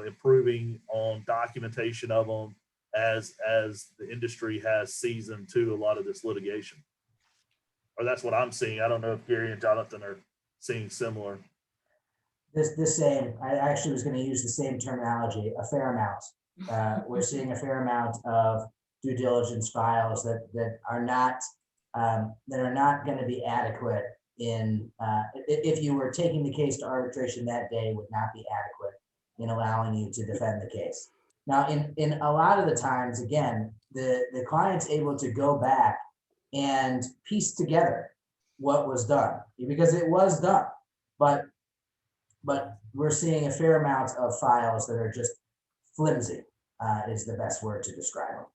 improving on documentation of them as the industry has seasoned to a lot of this litigation. Or that's what I'm seeing. I don't know if Gary and Jonathan are seeing similar. The same. I actually was going to use the same terminology, a fair amount. We're seeing a fair amount of due diligence files that are not going to be adequate in, if you were taking the case to arbitration that day, would not be adequate in allowing you to defend the case. Now, in a lot of the times, again, the client's able to go back and piece together what was done, because it was done, but we're seeing a fair amount of files that are just flimsy, is the best word to describe them.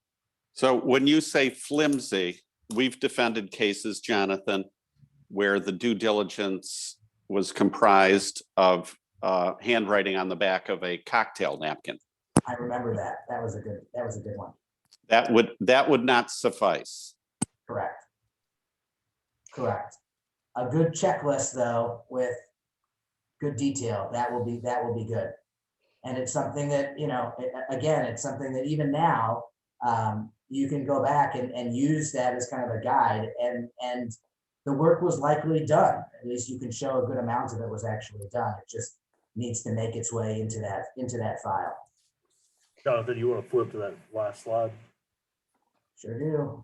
So when you say flimsy, we've defended cases, Jonathan, where the due diligence was comprised of handwriting on the back of a cocktail napkin. I remember that. That was a good one. That would not suffice. Correct. A good checklist, though, with good detail, that will be good. And it's something that, again, it's something that even now you can go back and use that as kind of a guide, and the work was likely done. At least you can show a good amount of it was actually done. It just needs to make its way into that file. Jonathan, you want to flip to that last slide? Sure do.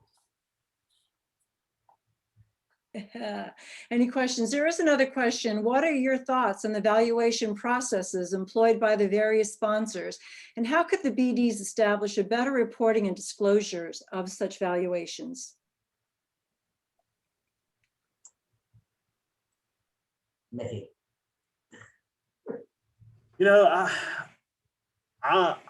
Any questions? There is another question. What are your thoughts on the valuation processes employed by the various sponsors, and how could the BDs establish a better reporting and disclosures of such valuations? Mickey. I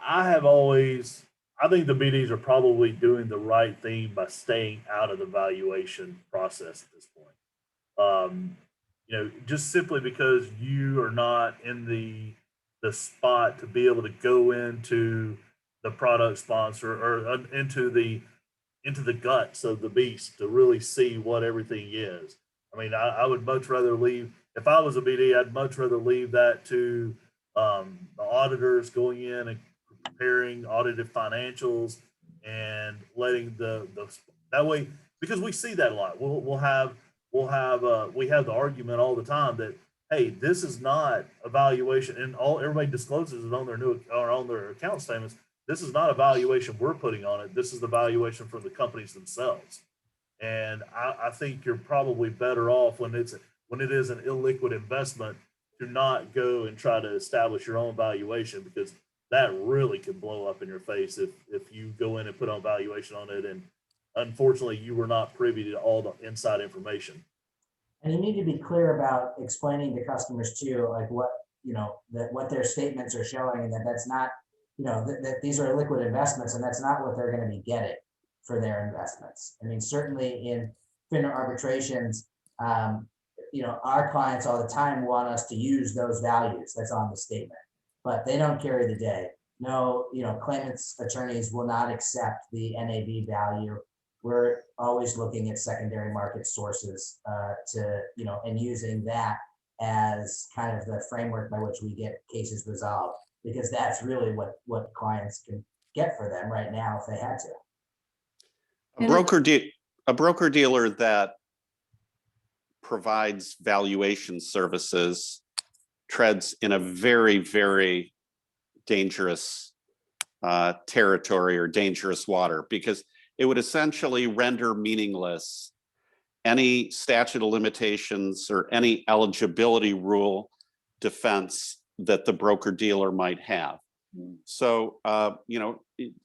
have always I think the BDs are probably doing the right thing by staying out of the valuation process at this point. You know, just simply because you are not in the spot to be able to go into the product sponsor or into the guts of the beast to really see what everything is. I mean, I would much rather leave, if I was a BD, I'd much rather leave that to the auditors going in and preparing audited financials and letting that way, because we see that a lot. We have the argument all the time that, hey, this is not a valuation, and everybody discloses it on their account statements. This is not a valuation we're putting on it. This is the valuation for the companies themselves. And I think you're probably better off when it is an illiquid investment to not go and try to establish your own valuation, because that really could blow up in your face if you go in and put on valuation on it. And unfortunately, you were not privy to all the inside information. And you need to be clear about explaining to customers too, like what, you know, that what their statements are showing, and that's not, you know, that these are liquid investments, and that's not what they're going to be getting for their investments. I mean, certainly in FINRA arbitrations, you know, our clients all the time want us to use those values that's on the statement, but they don't carry the day. No, you know, claimants attorneys will not accept the NAV value. We're always looking at secondary market sources to, you know, and using that as kind of the framework by which we get cases resolved, because that's really what clients can get for them right now if they had to. A broker dealer that provides valuation services treads in a very, very dangerous territory or dangerous water, because it would essentially render meaningless any statute of limitations or any eligibility rule defense that the broker dealer might have. So, you know,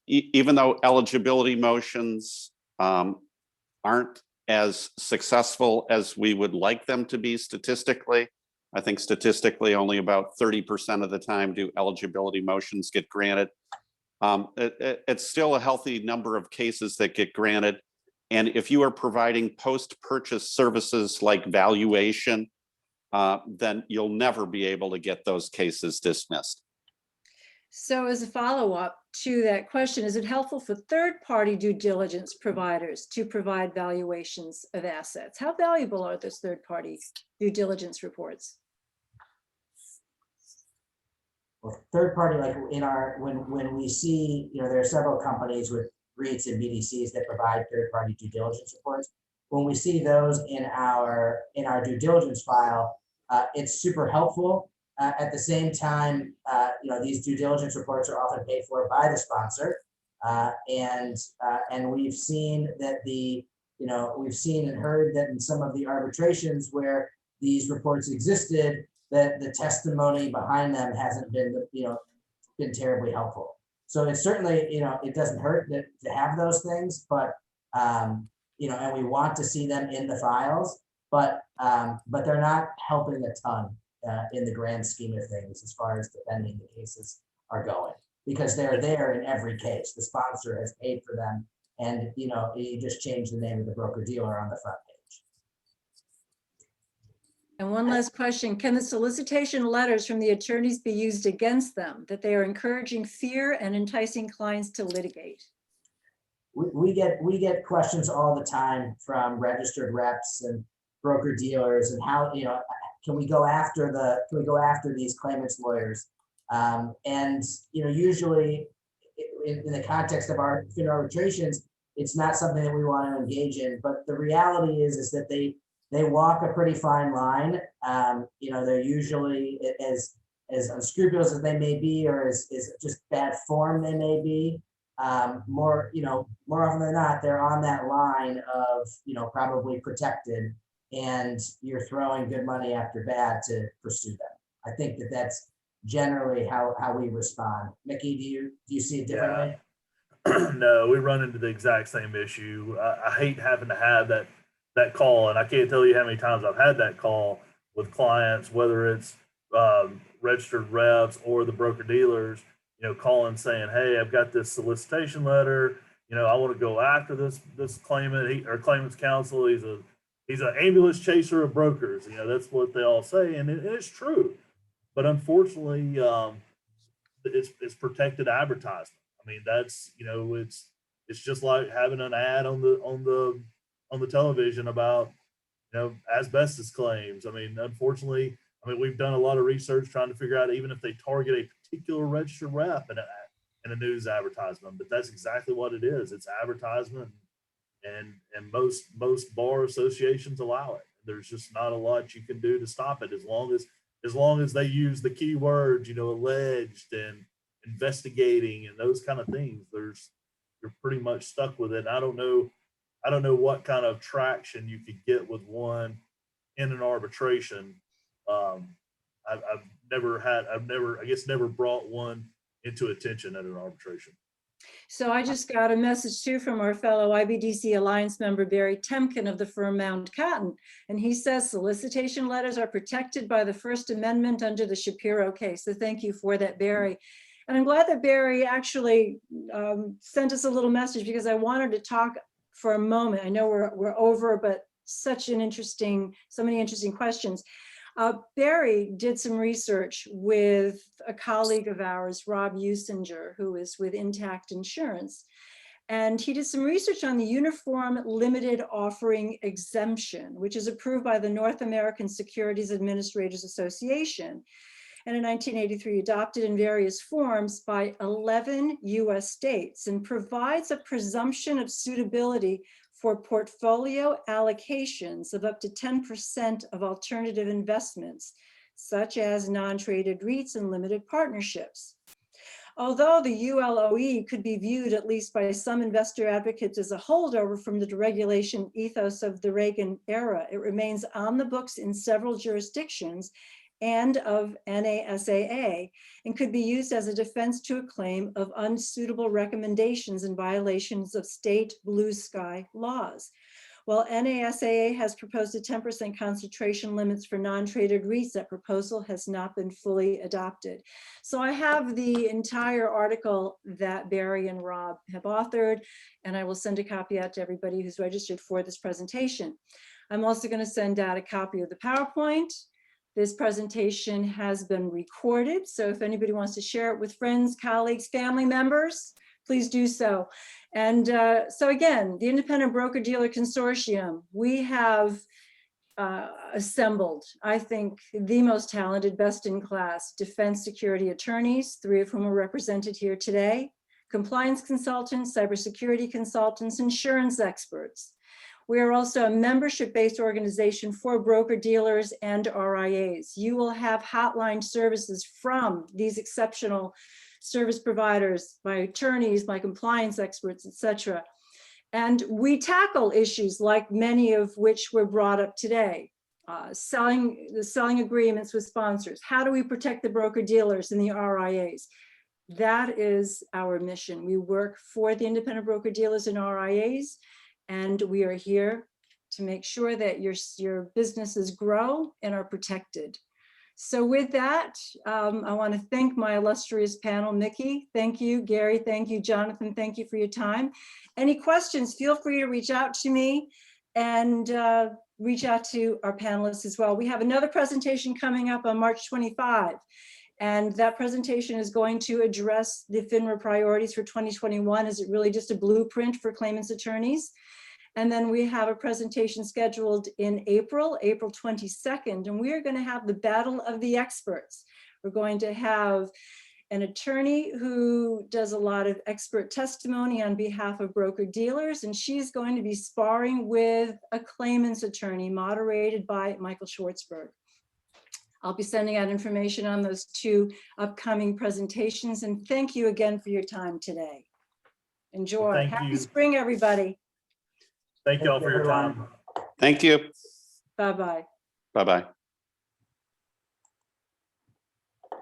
even though eligibility motions aren't as successful as we would like them to be statistically, I think statistically only about 30% of the time do eligibility motions get granted. It's still a healthy number of cases that get granted. And if you are providing post-purchase services like valuation, then you'll never be able to get those cases dismissed. So as a follow-up to that question, is it helpful for third-party due diligence providers to provide valuations of assets? How valuable are those third-party due diligence reports? Well, third party, like in our, when we see, you know, there are several companies with REITs and BDCs that provide third party due diligence reports. When we see those in our due diligence file, it's super helpful. At the same time, you know, these due diligence reports are often paid for by the sponsor, and we've seen that we've seen and heard that in some of the arbitrations where these reports existed, that the testimony behind them hasn't been, been terribly helpful. So it's certainly, it doesn't hurt to have those things, but, and we want to see them in the files, but they're not helping a ton in the grand scheme of things as far as defending the cases are going, because they're there in every case. The sponsor has paid for them, and, you just change the name of the broker dealer on the front page. And one last question, can the solicitation letters from the attorneys be used against them, that they are encouraging fear and enticing clients to litigate? We get questions all the time from registered reps and broker dealers, and how, can we go after these claimants lawyers? And, usually in the context of our arbitrations, it's not something that we want to engage in, but the reality is that they walk a pretty fine line. They're usually as unscrupulous as they may be, or as just bad form they may be. More often than not, they're on that line of, probably protected, and you're throwing good money after bad to pursue them. I think that that's generally how we respond. Mickey, do you see it differently? Yeah. No, we run into the exact same issue. I hate having to have that call, and I can't tell you how many times I've had that call with clients, whether it's registered reps or the broker dealers, calling saying, hey, I've got this solicitation letter, I want to go after this claimant or claimant's counsel. He's an ambulance chaser of brokers. That's what they all say, and it's true. But unfortunately, it's protected advertisement. I mean, that's it's just like having an ad on the television about asbestos claims. I mean, unfortunately, we've done a lot of research trying to figure out even if they target a particular registered rep in a news advertisement, but that's exactly what it is. It's advertisement, and most bar associations allow it. There's just not a lot you can do to stop it as long as they use the keywords, alleged and investigating and those kind of things. You're pretty much stuck with it. I don't know what kind of traction you could get with one in an arbitration. I've never brought one into attention at an arbitration. So I just got a message too from our fellow IBDC Alliance member, Barry Temkin of the firm Mount Cotton. And he says solicitation letters are protected by the First Amendment under the Shapiro case. So thank you for that, Barry. And I'm glad that Barry actually sent us a little message, because I wanted to talk for a moment. I know we're over, but so many interesting questions. Barry did some research with a colleague of ours, Rob Usinger, who is with Intact Insurance. And he did some research on the Uniform Limited Offering Exemption, which is approved by the North American Securities Administrators Association, and in 1983 adopted in various forms by 11 US states, and provides a presumption of suitability for portfolio allocations of up to 10% of alternative investments, such as non-traded REITs and limited partnerships. Although the ULOE could be viewed, at least by some investor advocates, as a holdover from the deregulation ethos of the Reagan era, it remains on the books in several jurisdictions and of NASAA, and could be used as a defense to a claim of unsuitable recommendations and violations of state blue sky laws. While NASAA has proposed a 10% concentration limits for non-traded REITs, that proposal has not been fully adopted. So I have the entire article that Barry and Rob have authored, and I will send a copy out to everybody who's registered for this presentation. I'm also going to send out a copy of the PowerPoint. This presentation has been recorded, so if anybody wants to share it with friends, colleagues, family members, please do so. And so again, the Independent Broker-Dealer Consortium, we have assembled, I think, the most talented, best-in-class defense security attorneys, 3 of whom are represented here today, compliance consultants, cybersecurity consultants, insurance experts. We are also a membership-based organization for broker-dealers and RIAs. You will have hotline services from these exceptional service providers, my attorneys, my compliance experts, etc. And we tackle issues like many of which were brought up today. Selling agreements with sponsors. How do we protect the broker-dealers and the RIAs? That is our mission. We work for the independent broker-dealers and RIAs, and we are here to make sure that your businesses grow and are protected. So with that, I want to thank my illustrious panel. Mickey, thank you. Gary, thank you. Jonathan, thank you for your time. Any questions, feel free to reach out to me and reach out to our panelists as well. We have another presentation coming up on March 25. And that presentation is going to address the FINRA priorities for 2021. Is it really just a blueprint for claimants attorneys? And then we have a presentation scheduled in April 22nd, and we are going to have the battle of the experts. We're going to have an attorney who does a lot of expert testimony on behalf of broker dealers, and she's going to be sparring with a claimant's attorney moderated by Michael Schwartzberg. I'll be sending out information on those 2 upcoming presentations, and thank you again for your time today. Enjoy. Well, Happy spring, everybody. Thank you all for your time. Thank you. Bye-bye. Bye-bye.